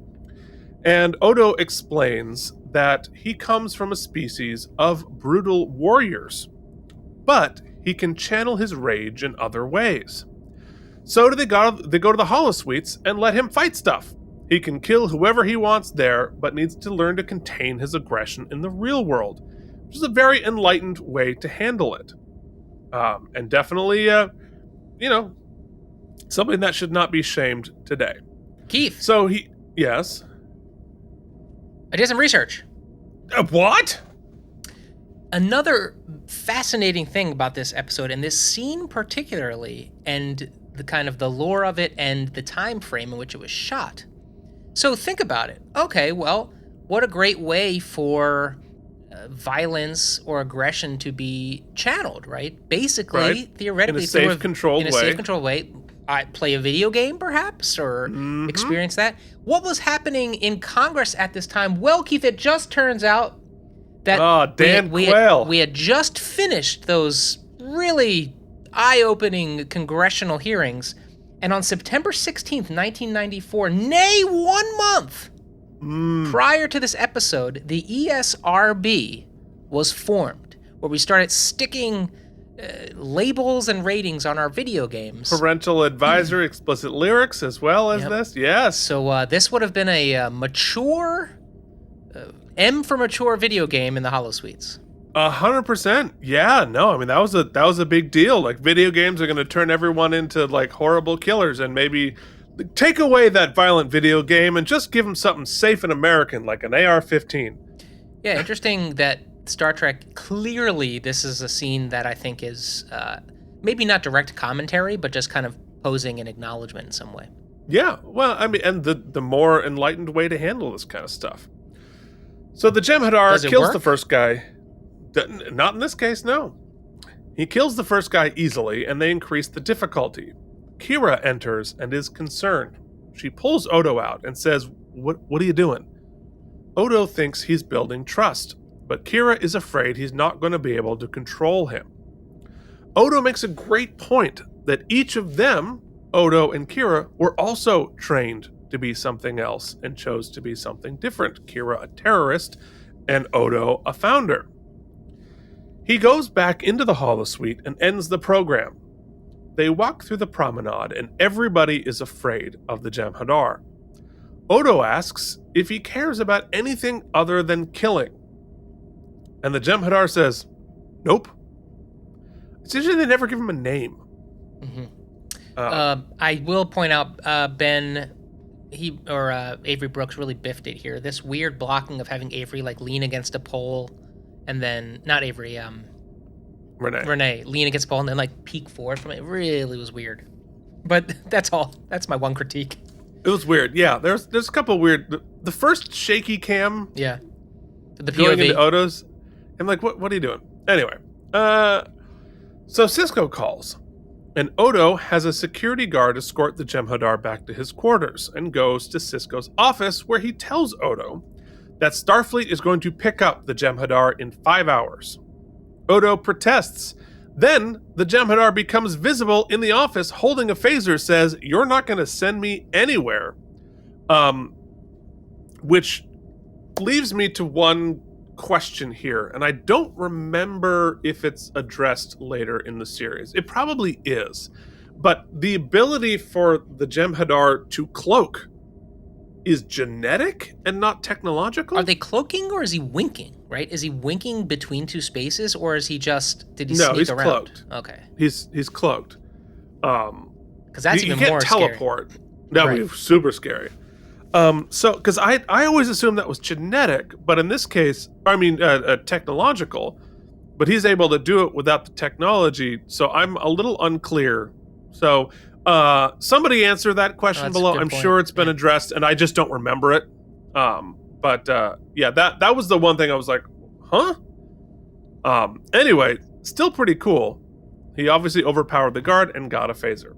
And Odo explains that he comes from a species of brutal warriors, but he can channel his rage in other ways. So they go to the holosuites and let him fight stuff. He can kill whoever he wants there, but needs to learn to contain his aggression in the real world, which is a very enlightened way to handle it. And definitely, something that should not be shamed today. Keith. So yes? I did some research. What? Another fascinating thing about this episode, and this scene particularly, and the kind of the lore of it and the time frame in which it was shot. So think about it. Okay, well, what a great way for violence or aggression to be channeled, right? Basically, theoretically, in a safe, controlled way. I play a video game, perhaps, or experience that. What was happening in Congress at this time? Well, Keith, it just turns out that we had just finished those really eye-opening congressional hearings. And on September 16th, 1994, nay 1 month prior to this episode, the ESRB was formed, where we started sticking labels and ratings on our video games. Parental advisory, explicit lyrics, as well as this. Yes. So this would have been a mature, M for mature video game in the holosuites. 100%. Yeah, no, I mean that was a big deal. Like, video games are going to turn everyone into horrible killers, and maybe take away that violent video game and just give them something safe and American, like an AR-15. Yeah, interesting that Star Trek, clearly this is a scene that I think is maybe not direct commentary, but just kind of posing an acknowledgement in some way. Yeah, well, I mean, and the more enlightened way to handle this kind of stuff. So the Jem Hadar kills the first guy. Not in this case, no. He kills the first guy easily, and they increase the difficulty. Kira enters and is concerned. She pulls Odo out and says, What are you doing? Odo thinks he's building trust, but Kira is afraid he's not going to be able to control him. Odo makes a great point that each of them, Odo and Kira, were also trained to be something else and chose to be something different. Kira a terrorist, and Odo a founder. He goes back into the holosuite and ends the program. They walk through the promenade, and everybody is afraid of the Jem Hadar. Odo asks if he cares about anything other than killing. And the Jem Hadar says, nope. It's interesting they never give him a name. I will point out, Ben, Avery Brooks really biffed it here. This weird blocking of having Avery lean against a pole, and then not Avery, Renee lean against the pole and then peek forward from it. It really was weird. But that's all. That's my one critique. It was weird. Yeah, there's a couple weird. The first shaky cam. Yeah. The POV. Going into Odo's. I'm like, what are you doing? Anyway, so Cisco calls, and Odo has a security guard escort the Jem Hadar back to his quarters and goes to Cisco's office, where he tells Odo that Starfleet is going to pick up the Jem Hadar in 5 hours. Odo protests. Then the Jem Hadar becomes visible in the office holding a phaser, says, "You're not going to send me anywhere." Which leaves me to one question here, and I don't remember if it's addressed later in the series. It probably is. But the ability for the Jem Hadar to cloak is genetic and not technological? Are they cloaking or is he winking, right? Is he winking between two spaces or is he did he no, sneak he's around? Cloaked. Okay. He's cloaked. Because that's you even can't more teleport. scary. That Right. would be super scary. Because I always assumed that was genetic, but in this case, technological, but he's able to do it without the technology, so I'm a little unclear. So somebody answer that question That's a below. good I'm point. sure it's been addressed, and I just don't remember it. That was the one thing I was like, huh? Anyway, still pretty cool. He obviously overpowered the guard and got a phaser.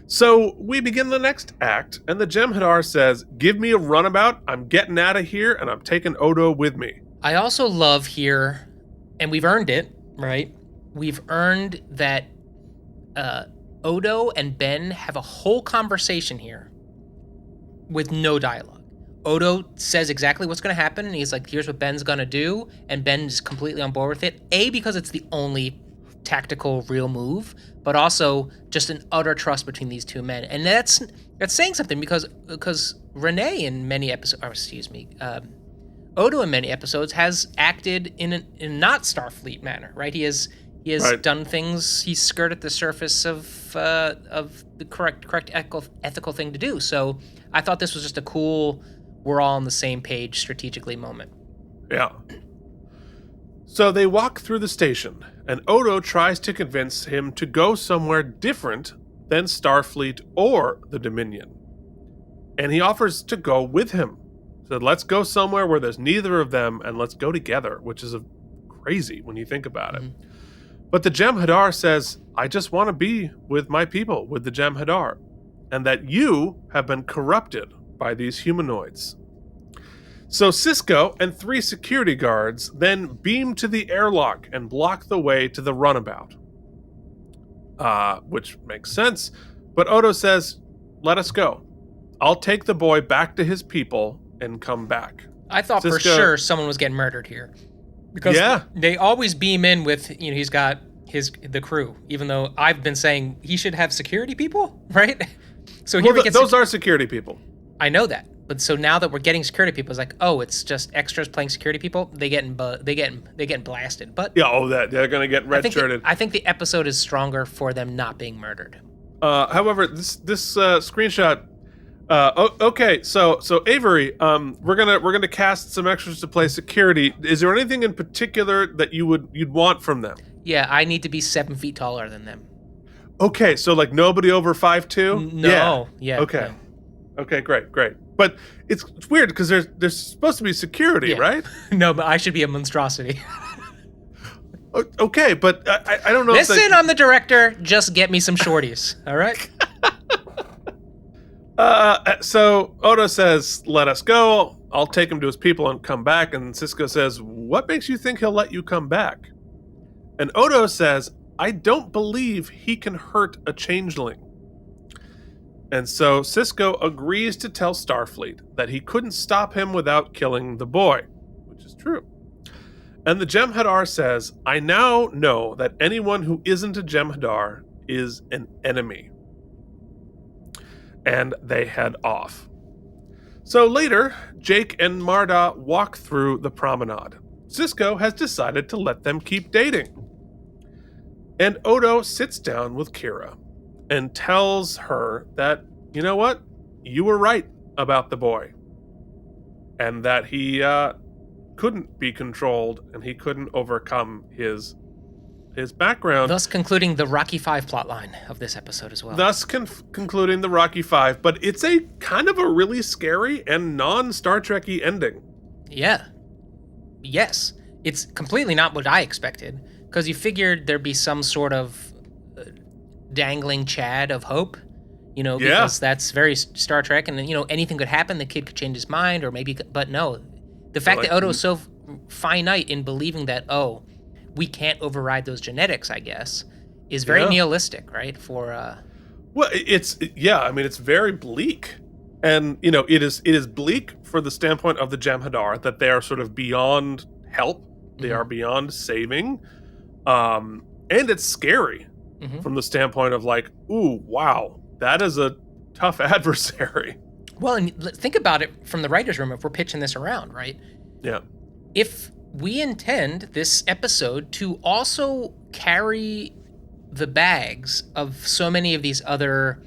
So we begin the next act, and the Jem Hadar says, "Give me a runabout. I'm getting out of here, and I'm taking Odo with me." I also love here, and we've earned it, right? We've earned that Odo and Ben have a whole conversation here with no dialogue. Odo says exactly what's going to happen, and he's like, here's what Ben's going to do, and Ben is completely on board with it. A, because it's the only tactical real move, but also just an utter trust between these two men. And that's saying something because Renee in many episodes, Odo in many episodes has acted in a not Starfleet manner, right? He has Right. done things. He's skirted the surface of the correct ethical thing to do. So I thought this was just a cool, we're all on the same page strategically moment. Yeah. So they walk through the station, and Odo tries to convince him to go somewhere different than Starfleet or the Dominion. And he offers to go with him. So let's go somewhere where there's neither of them, and let's go together, which is crazy when you think about it. But the Jem Hadar says, I just want to be with my people, with the Jem Hadar, and that you have been corrupted by these humanoids. So Sisko and 3 security guards then beam to the airlock and block the way to the runabout. Which makes sense, but Odo says, let us go. I'll take the boy back to his people and come back. I thought for sure someone was getting murdered here. Because they always beam in with, he's got the crew, even though I've been saying he should have security people, right? So here those are security people. I know that. But so now that we're getting security people, it's like, oh, it's just extras playing security people. They getting blasted. But they're gonna get red-shirted. I think the episode is stronger for them not being murdered. However, this screenshot. Okay, so Avery, we're gonna cast some extras to play security. Is there anything in particular that you'd want from them? Yeah, I need to be 7 feet taller than them. Okay, so like nobody over 5'2"? No. Yeah. Okay. Okay, great. But it's weird because there's supposed to be security, right? No, but I should be a monstrosity. Okay, but I don't know. Listen, I'm the director. Just get me some shorties. All right. So Odo says, let us go. I'll take him to his people and come back. And Sisko says, what makes you think he'll let you come back? And Odo says, I don't believe he can hurt a changeling. And so Sisko agrees to tell Starfleet that he couldn't stop him without killing the boy, which is true. And the Jem Hadar says, I now know that anyone who isn't a Jem Hadar is an enemy. And they head off. So later, Jake and Marda walk through the promenade. Sisko has decided to let them keep dating. And Odo sits down with Kira and tells her that, you know what? You were right about the boy. And that he couldn't be controlled and he couldn't overcome his background. Thus concluding the Rocky V plotline of this episode as well. Thus concluding the Rocky V, but it's a kind of a really scary and non-Star Trek-y ending. Yeah. Yes. It's completely not what I expected, because you figured there'd be some sort of dangling chad of hope, because that's very Star Trek, and anything could happen. The kid could change his mind, or maybe, but no. The fact that Odo is so finite in believing that, we can't override those genetics, I guess, is very nihilistic, right? Well, it's very bleak. And, it is bleak for the standpoint of the Jem Hadar, that they are sort of beyond help. They are beyond saving. And it's scary from the standpoint of like, ooh, wow, that is a tough adversary. Well, and think about it from the writer's room if we're pitching this around, right? Yeah. If we intend this episode to also carry the bags of so many of these other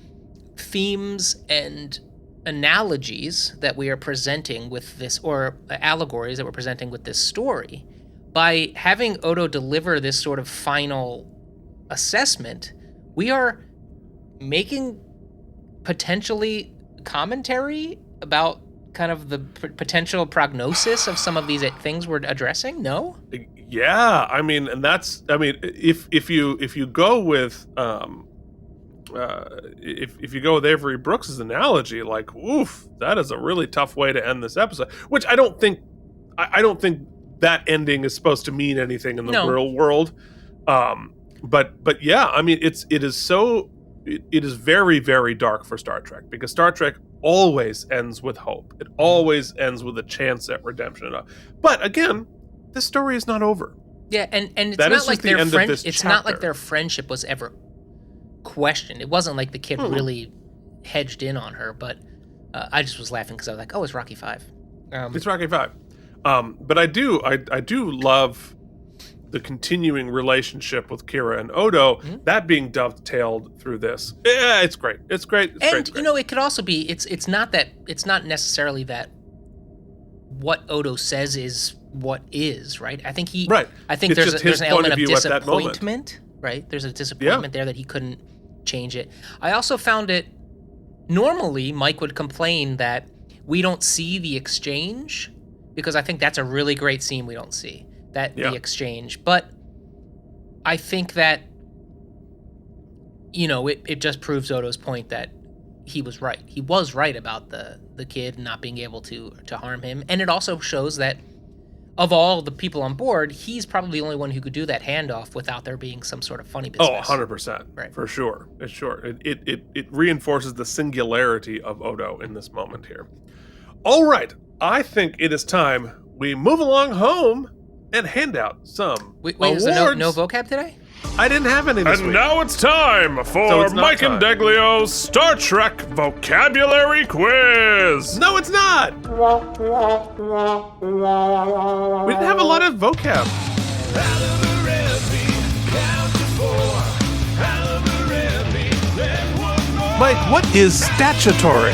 themes and analogies that we are presenting with this, or allegories that we're presenting with this story, by having Odo deliver this sort of final assessment, we are making potentially commentary about kind of the potential prognosis of some of these things we're addressing. No? Yeah, I mean, and that's, I mean, if you go with if you go with Avery Brooks's analogy, like, oof, that is a really tough way to end this episode. Which I don't think that ending is supposed to mean anything in the real world. But yeah, I mean, it is very, very dark for Star Trek, because Star Trek always ends with hope. It always ends with a chance at redemption. But again, this story is not over. Yeah, and it's not like their not like their friendship was ever questioned. It wasn't like the kid really hedged in on her, but I just was laughing because I was like, oh, it's Rocky V. It's Rocky V. But I do love the continuing relationship with Kira and Odo, that being dovetailed through this. Yeah, it's great. It's great. And you know, it could also be it's not necessarily that what Odo says is what is, right? I think there's an element of disappointment, right? There's a disappointment there that he couldn't change it. I also found it, normally Mike would complain that we don't see the exchange, because I think that's a really great scene we don't see. The exchange. But I think that, you know, it just proves Odo's point that he was right. He was right about the kid not being able to harm him. And it also shows that of all the people on board, he's probably the only one who could do that handoff without there being some sort of funny business. Oh, 100%. Right. For sure. It's sure. It reinforces the singularity of Odo in this moment here. All right. I think it is time we move along home and hand out some awards. Is there no vocab today? I didn't have any this week. And now it's time for Mike and Deglio's Star Trek Vocabulary Quiz. No, it's not. We didn't have a lot of vocab. Mike, what is statutory?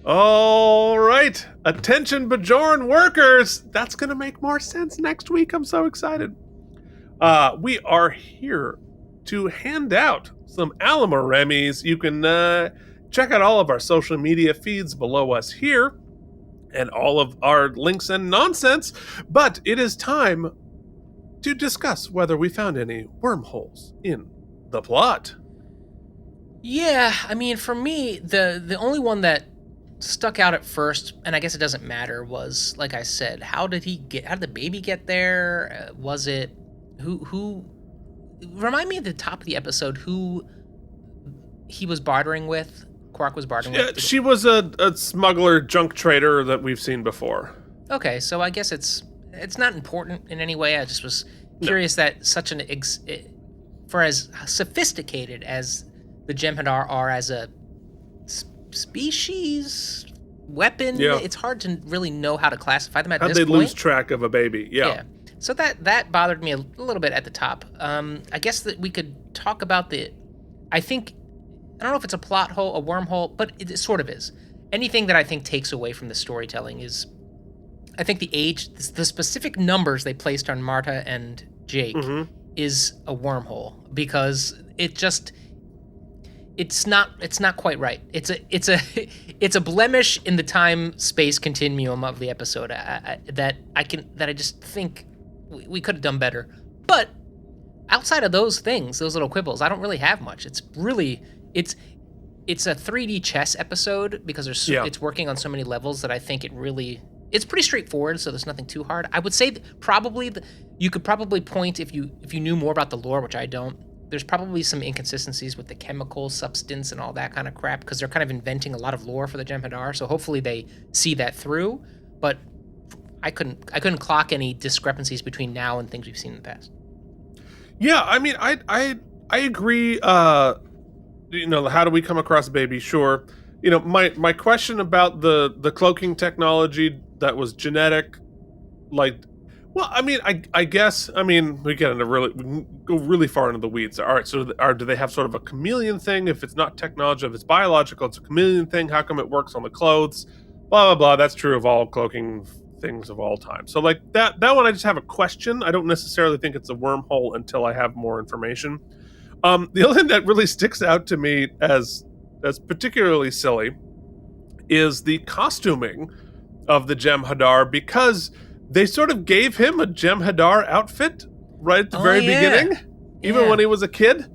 All right. Attention, Bajoran workers. That's going to make more sense next week. I'm so excited. We are here to hand out some AlamarEmmies. You can check out all of our social media feeds below us here and all of our links and nonsense. But it is time to discuss whether we found any wormholes in the plot. Yeah, I mean, for me, the only one that stuck out at first, and I guess it doesn't matter, was, like I said, how did the baby get there? Was it who remind me at the top of the episode who he was bartering with, Quark was bartering with? She was a smuggler junk trader that we've seen before. Okay, so I guess it's not important in any way. I just was curious that such for as sophisticated as the Jem Hadar are as a species, weapon, it's hard to really know how to classify them at this point. How'd they lose track of a baby? Yeah. So that bothered me a little bit at the top. I guess that we could talk about I don't know if it's a plot hole, a wormhole, but it sort of is. Anything that I think takes away from the storytelling is, I think the specific numbers they placed on Marta and Jake is a wormhole, because it's not quite right. It's a blemish in the time-space continuum of the episode that I just think we could have done better. But outside of those things, those little quibbles, I don't really have much. It's a 3D chess episode, because it's working on so many levels that I think it's pretty straightforward, so there's nothing too hard. I would say that you could probably point, if you knew more about the lore, which I don't, there's probably some inconsistencies with the chemical substance and all that kind of crap because they're kind of inventing a lot of lore for the Jem Hadar. So hopefully they see that through. But I couldn't clock any discrepancies between now and things we've seen in the past. Yeah, I mean, I agree. How do we come across a baby? Sure. My question about the cloaking technology that was genetic, I guess, we get into we can go really far into the weeds. All right, so do they have sort of a chameleon thing? If it's not technology, if it's biological, it's a chameleon thing. How come it works on the clothes? Blah, blah, blah. That's true of all cloaking things of all time. So that one, I just have a question. I don't necessarily think it's a wormhole until I have more information. The other thing that really sticks out to me as particularly silly is the costuming of the Jem Hadar, because they sort of gave him a Jem Hadar outfit right at the very beginning, even when he was a kid.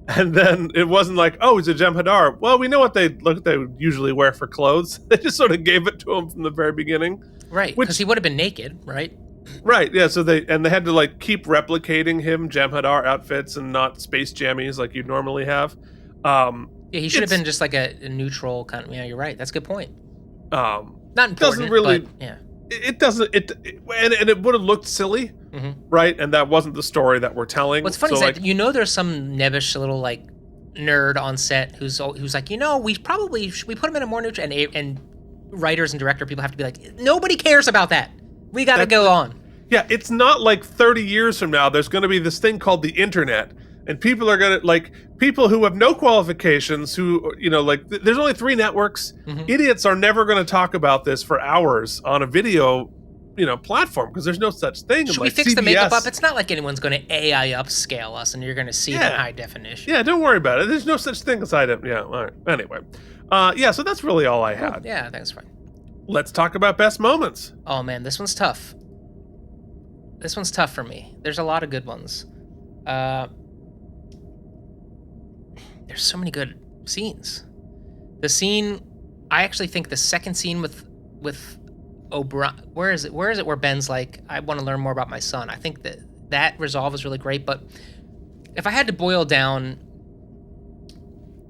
And then it wasn't like, oh, he's a Jem Hadar. Well, we know what they would usually wear for clothes. They just sort of gave it to him from the very beginning. Right, because he would have been naked, right? Right, yeah, so they had to keep replicating him Jem Hadar outfits and not space jammies like you'd normally have. He should have been just like a neutral kind of, yeah, you're right. That's a good point. Not important, doesn't really, but, yeah. It doesn't, and it would have looked silly, right? And that wasn't the story that we're telling. What's funny is that, there's some nebbish little, nerd on set who's like, we put him in a more neutral, and writers and director people have to be like, nobody cares about that. We got to go on. Yeah, it's not like 30 years from now, there's going to be this thing called the internet, and people are going to, people who have no qualifications, who, there's only 3 networks. Idiots are never going to talk about this for hours on a video, platform, because there's no such thing. Should we fix the makeup up? It's not like anyone's going to AI upscale us and you're going to see that high definition. Yeah, don't worry about it. There's no such thing as high definition. Yeah, all right. Anyway. So that's really all I had. Yeah, I think that's fine. Let's talk about best moments. Oh, man, this one's tough. This one's tough for me. There's a lot of good ones. There's so many good scenes. The scene, I actually think the second scene with O'Brien, where is it where Ben's like, I want to learn more about my son. I think that resolve is really great. But if I had to boil down,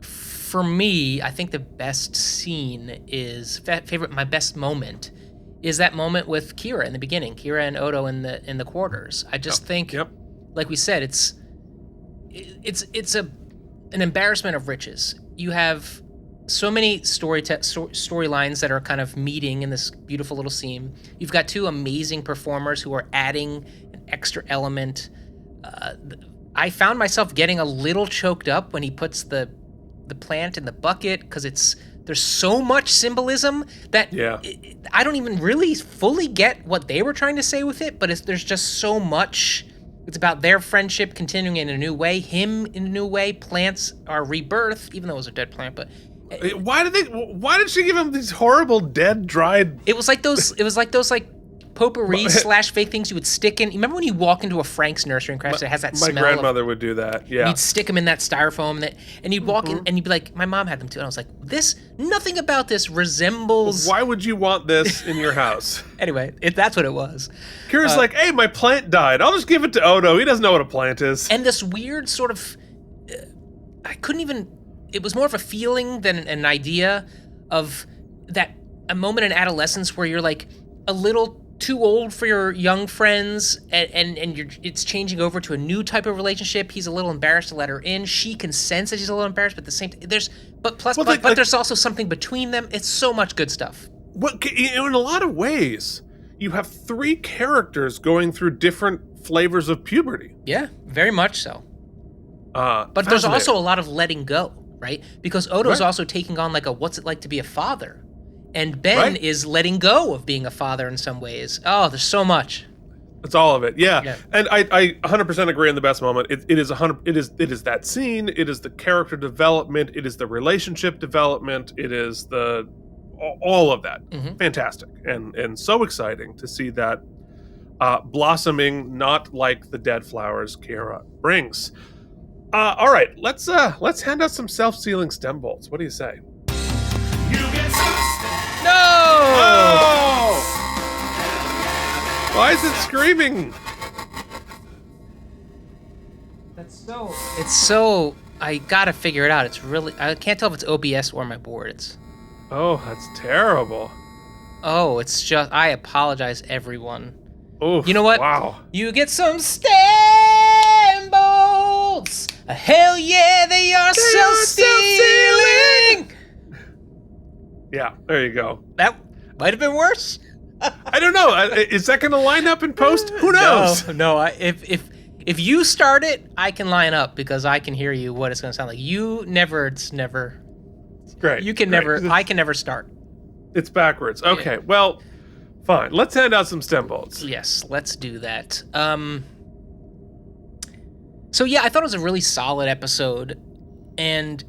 for me, I think the best scene is my best moment is that moment with Kira in the beginning, Kira and Odo in the quarters. I just think, like we said, it's an embarrassment of riches. You have so many storylines that are kind of meeting in this beautiful little scene. You've got 2 amazing performers who are adding an extra element. I found myself getting a little choked up when he puts the plant in the bucket, because there's so much symbolism that I don't even really fully get what they were trying to say with it, but there's just so much. It's about their friendship continuing in a new way, him in a new way, plants are rebirth, even though it was a dead plant, but why did she give him these horrible dead dried? It was like those potpourri / fake things you would stick in. You remember when you walk into a Frank's nursery and crash that has that smell? My grandmother would do that. Yeah, you'd stick them in that styrofoam, and you'd walk in and you'd be like, my mom had them too, and I was like, nothing about this resembles. Why would you want this in your house? Anyway, that's what it was. Kira's like, hey, my plant died. I'll just give it to Odo. He doesn't know what a plant is. And this weird sort of, it was more of a feeling than an idea of a moment in adolescence where you're like a little too old for your young friends, and it's changing over to a new type of relationship. He's a little embarrassed to let her in. She can sense that she's a little embarrassed, but at the same time, but there's also something between them. It's so much good stuff. Well, in a lot of ways, you have 3 characters going through different flavors of puberty. Yeah, very much so. But there's also a lot of letting go, right? Because Odo's also taking on what's it like to be a father. And Ben is letting go of being a father in some ways. Oh, there's so much. It's all of it, yeah. And I 100% agree on the best moment. It is that scene. It is the character development. It is the relationship development. It is all of that. Fantastic and so exciting to see that blossoming, not like the dead flowers Kira brings. All right, let's hand out some self-sealing stem bolts. What do you say? No! Oh! Why is it screaming? It's so. I gotta figure it out. It's really. I can't tell if it's OBS or my board. It's. Oh, that's terrible. Oh, it's just. I apologize, everyone. Oh, you know what? Wow. You get some stem bolts. Hell yeah, they are self-sealing. Yeah, there you go. That might have been worse. I don't know. Is that going to line up in post? Who knows? No. If you start it, I can line up because I can hear you what it's going to sound like. It's never. Great. You can great. never. I can never start. It's backwards. Okay. Yeah. Well, fine. Let's hand out some stem bolts. Yes, let's do that. So yeah, I thought it was a really solid episode, and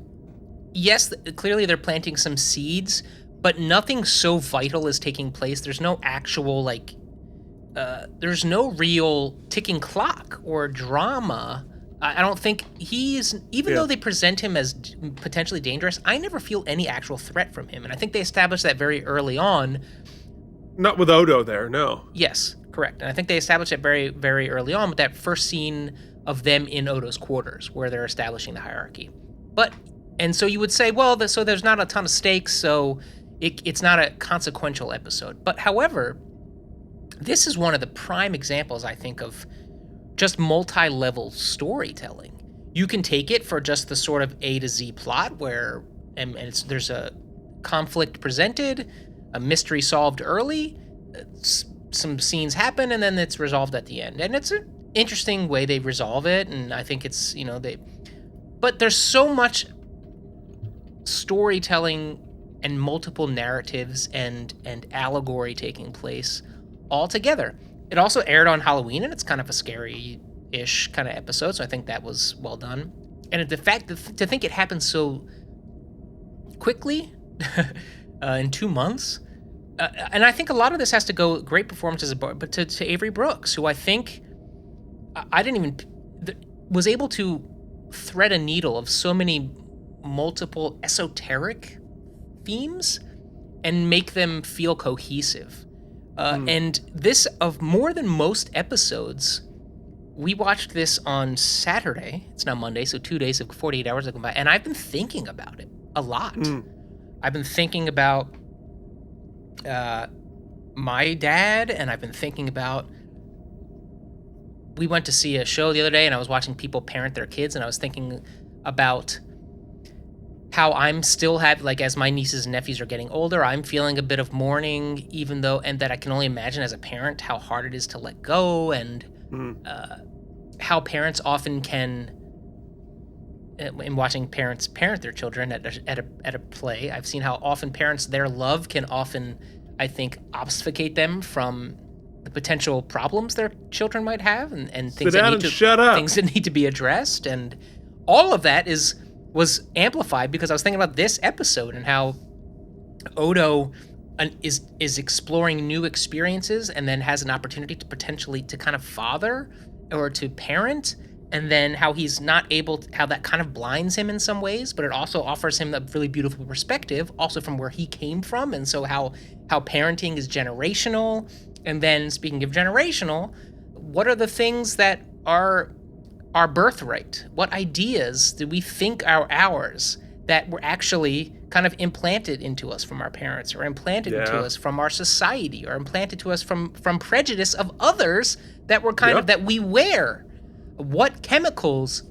yes, clearly they're planting some seeds, but nothing so vital is taking place. There's no actual there's no real ticking clock or drama. I don't think though they present him as potentially dangerous, I never feel any actual threat from him, and I think they established that very early on. Not with Odo there, no. Yes, correct. And I think they established it very, very early on with that first scene of them in Odo's quarters where they're establishing the hierarchy. And so you would say, well, so there's not a ton of stakes, so it's not a consequential episode. But however, this is one of the prime examples, I think, of just multi-level storytelling. You can take it for just the sort of A to Z plot where there's a conflict presented, a mystery solved early, some scenes happen, and then it's resolved at the end. And it's an interesting way they resolve it, and I think it's, but there's so much storytelling and multiple narratives and allegory taking place all together. It also aired on Halloween, and it's kind of a scary-ish kind of episode, so I think that was well done. And the fact to think it happened so quickly in 2 months, and I think a lot of this has to go great performances, but to Avery Brooks, who I think was able to thread a needle of so many multiple esoteric themes and make them feel cohesive. And this, of more than most episodes, we watched this on Saturday. It's now Monday, so 2 days of 48 hours have gone by, and I've been thinking about it a lot. I've been thinking about my dad, and I've been thinking about. We went to see a show the other day, and I was watching people parent their kids, and I was thinking about how I'm still as my nieces and nephews are getting older, I'm feeling a bit of mourning, and that I can only imagine as a parent how hard it is to let go, and how parents often can, in watching parents parent their children at a play, I've seen how often their love can often, I think, obfuscate them from the potential problems their children might have, and things that need to be addressed, and all of that was amplified because I was thinking about this episode and how Odo is exploring new experiences and then has an opportunity to potentially to kind of father or to parent, and then how he's not able to, how that kind of blinds him in some ways, but it also offers him a really beautiful perspective also from where he came from, and so how parenting is generational. And then, speaking of generational, what are the things that are our birthright? What ideas do we think are ours that were actually kind of implanted into us from our parents, or implanted into us from our society, or implanted to us from prejudice of others that were that we wear? What chemicals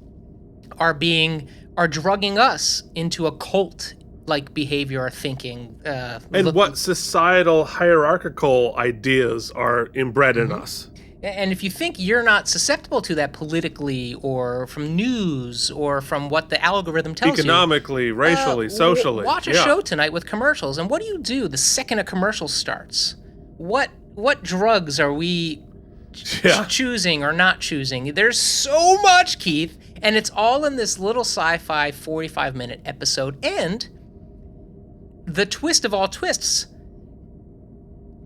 are drugging us into a cult-like behavior or thinking? And what societal hierarchical ideas are inbred in us? And if you think you're not susceptible to that politically, or from news, or from what the algorithm tells economically, racially, socially. Watch a show tonight with commercials, and what do you do the second a commercial starts? What drugs are we choosing or not choosing? There's so much, Keith, and it's all in this little sci-fi 45-minute episode, and the twist of all twists.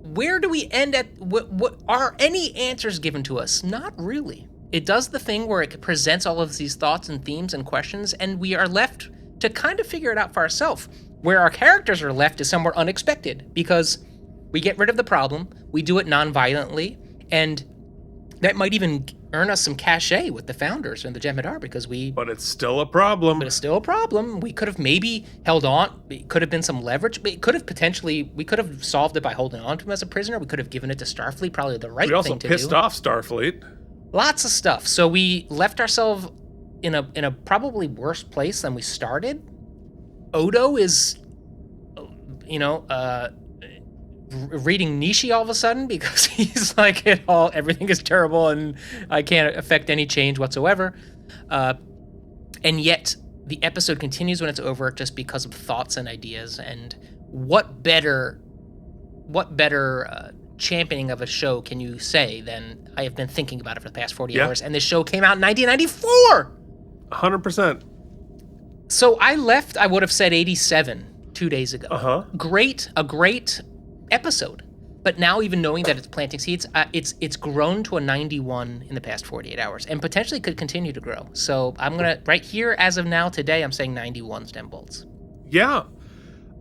Where do we end at? What are any answers given to us? Not really. It does the thing where it presents all of these thoughts and themes and questions, and we are left to kind of figure it out for ourselves. Where our characters are left is somewhere unexpected, because we get rid of the problem, we do it non-violently, and that might even earn us some cachet with the founders and the Jem Hadar, because But it's still a problem. But it's still a problem. We could have maybe held on. It could have been some leverage. We could have solved it by holding on to him as a prisoner. We could have given it to Starfleet, probably the right thing to do. We also pissed off Starfleet. Lots of stuff. So we left ourselves in a probably worse place than we started. Odo is, reading Nishi all of a sudden because he's like, everything is terrible and I can't affect any change whatsoever. And yet the episode continues when it's over just because of thoughts and ideas. And what better championing of a show can you say than I have been thinking about it for the past 40 hours, and this show came out in 1994. 100%. So I would have said 87 2 days ago. A great episode. But now, even knowing that it's planting seeds, it's grown to a 91 in the past 48 hours, and potentially could continue to grow. So I'm gonna, right here as of now today, I'm saying 91 stem bolts. Yeah,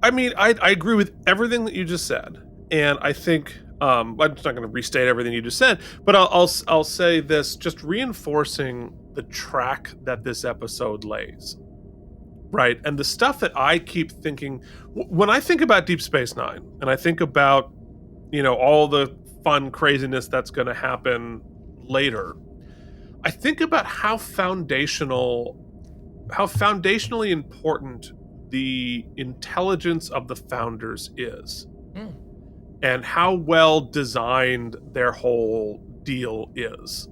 I mean, I agree with everything that you just said, and I think I'm just not going to restate everything you just said, but I'll say this, just reinforcing the track that this episode lays, right? And the stuff that I keep thinking when I think about Deep Space Nine, and I think about all the fun craziness that's going to happen later, I think about how foundationally important the intelligence of the founders is, and how well designed their whole deal is.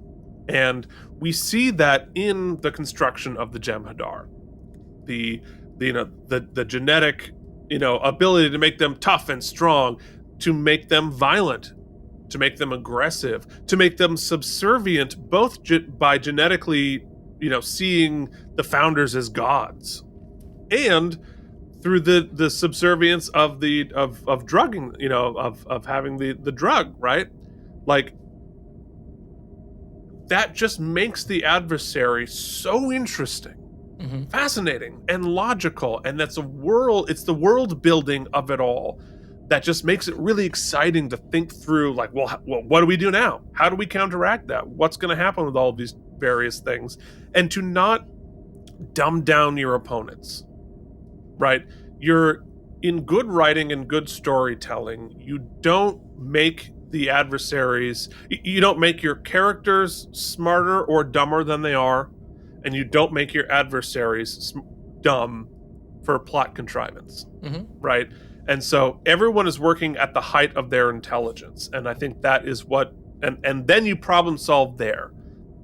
And we see that in the construction of the Jem Hadar, the genetic ability to make them tough and strong, to make them violent, to make them aggressive, to make them subservient, both by genetically, seeing the founders as gods, and through the subservience of drugging, of having the drug, right? Like, that just makes the adversary so interesting, fascinating, and logical, and it's the world building of it all that just makes it really exciting to think through, like, well, what do we do now? How do we counteract that? What's going to happen with all of these various things? And to not dumb down your opponents, right? You're in good writing and good storytelling. You don't make the adversaries, you don't make your characters smarter or dumber than they are, and you don't make your adversaries dumb for plot contrivance, right? And so everyone is working at the height of their intelligence, and I think that is what, and then you problem solve there.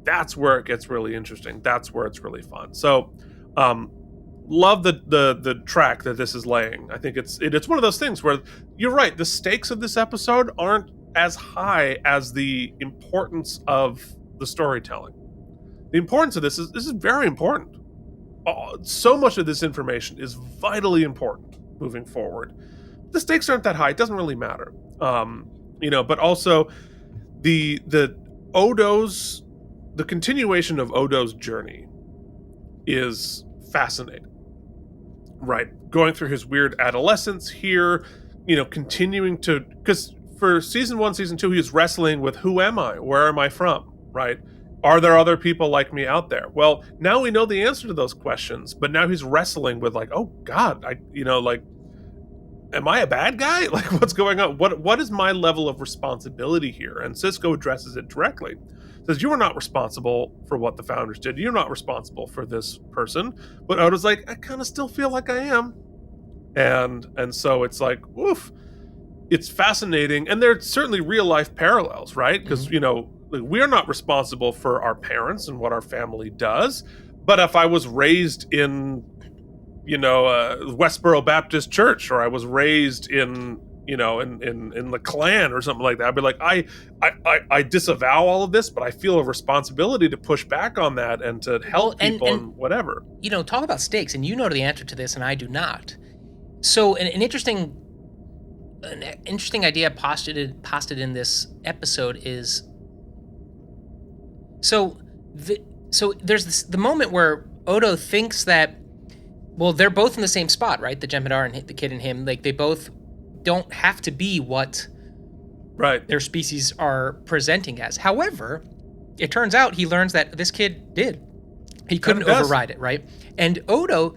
That's where it gets really interesting. That's where it's really fun. So, love the track that this is laying. I think it's one of those things where you're right. The stakes of this episode aren't as high as the importance of the storytelling. The importance of this is very important. So much of this information is vitally important moving forward. The stakes aren't that high. It doesn't really matter. But also the continuation of Odo's journey is fascinating. Right. Going through his weird adolescence here, continuing to, because for season 1, season 2, he was wrestling with, who am I? Where am I from? Right. Are there other people like me out there? Well, now we know the answer to those questions, but now he's wrestling with, like, oh God, am I a bad guy? Like, what's going on? What is my level of responsibility here? And Sisko addresses it directly. Says, you are not responsible for what the founders did. You're not responsible for this person. But Odo's like, I kind of still feel like I am. And so it's like, oof. It's fascinating. And there's certainly real life parallels, right? Because, we're not responsible for our parents and what our family does. But if I was raised in, Westboro Baptist Church, or I was raised in the Klan or something like that, I'd be like, I disavow all of this, but I feel a responsibility to push back on that and to help people and whatever. Talk about stakes, and you know the answer to this, and I do not. So an interesting idea posted in this episode is, so there's the moment where Odo thinks that, well, they're both in the same spot, right? The Jem Hadar and the kid and him, like, they both don't have to be what their species are presenting as. However, it turns out he learns that this kid did. He couldn't override it, right? And Odo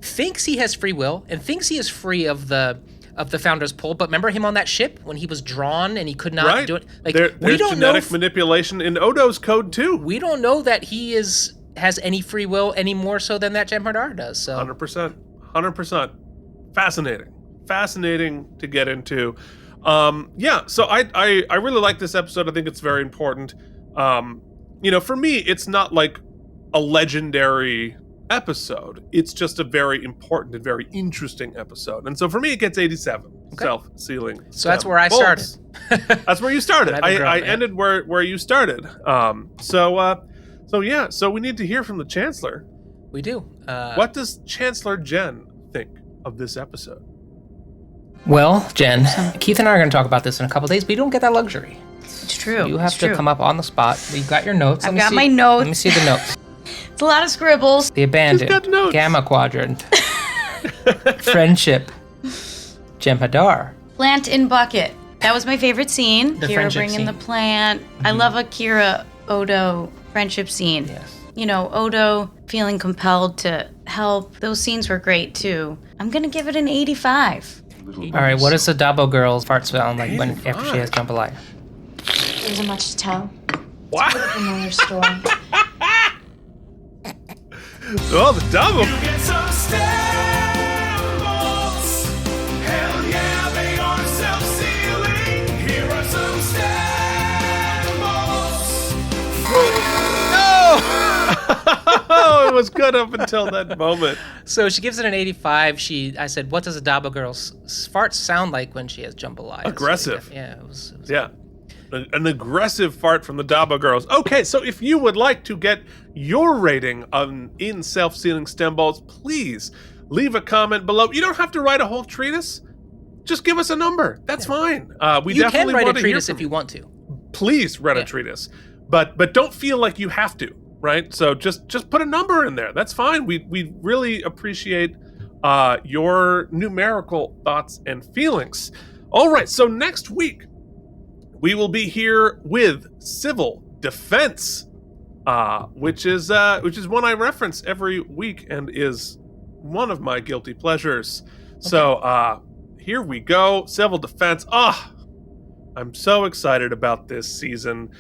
thinks he has free will and thinks he is free of the Founder's pull, but remember him on that ship when he was drawn and he could not do it? Like, there's genetic manipulation in Odo's code too. We don't know that he has any free will any more so than that Jem Hadar does. So 100%. Fascinating to get into. So I really like this episode. I think it's very important. For me, it's not like a legendary episode. It's just a very important and very interesting episode. And so for me, it gets 87 self-sealing. So that's where I started. That's where you started. I ended where you started. So we need to hear from the Chancellor. We do. What does Chancellor Jen think of this episode? Well, Jen, Keith and I are going to talk about this in a couple days, but you don't get that luxury. It's true. You have to come up on the spot. You've got your notes. I've got my notes. Let me see the notes. It's a lot of scribbles. The Abandoned, Gamma Quadrant, Friendship, Jem Hadar. Plant in Bucket. That was my favorite scene. The Kira bringing scene. the plant. I love a Kira Odo friendship scene. Yes. Odo feeling compelled to help. Those scenes were great too. I'm gonna give it an 85. All right, what does the Dabo girl's fart sound like after she has jambalaya? There isn't much to tell. What? It's a familiar story. Oh, the double. You get some stamps. Hell yeah, they are self-sealing. Here are some stamps. Oh, it was good up until that moment. So she gives it an 85. I said, what does a Dabo girl's fart sound like when she has jambalaya? Aggressive. So it was Yeah. An aggressive fart from the Dabo girls. Okay, so if you would like to get your rating in self-sealing stem balls, please leave a comment below. You don't have to write a whole treatise. Just give us a number. That's fine. You can write a treatise if you want to. Please write a treatise, but don't feel like you have to. Right? So just put a number in there. That's fine. We really appreciate your numerical thoughts and feelings. All right. So next week we will be here with Civil Defense, which is one I reference every week and is one of my guilty pleasures. Okay. So here we go. Civil Defense. I'm so excited about this season.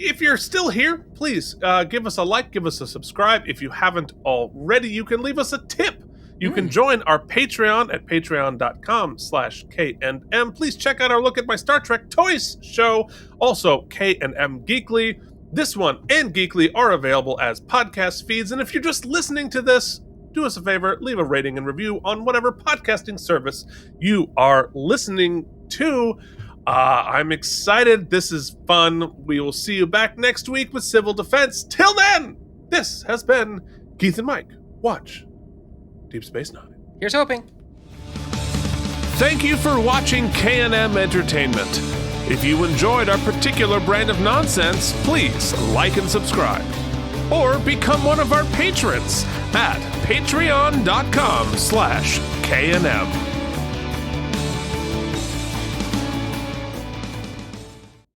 If you're still here, please give us a like, give us a subscribe. If you haven't already, you can leave us a tip. You can join our Patreon at patreon.com/KNM. Please check out our Look at My Star Trek Toys show. Also, K&M Geekly. This one and Geekly are available as podcast feeds. And if you're just listening to this, do us a favor, leave a rating and review on whatever podcasting service you are listening to. I'm excited. This is fun. We will see you back next week with Civil Defense. Till then, this has been Keith and Mike. Watch Deep Space Nine. Here's hoping. Thank you for watching K&M Entertainment. If you enjoyed our particular brand of nonsense, please like and subscribe. Or become one of our patrons at patreon.com/KNM.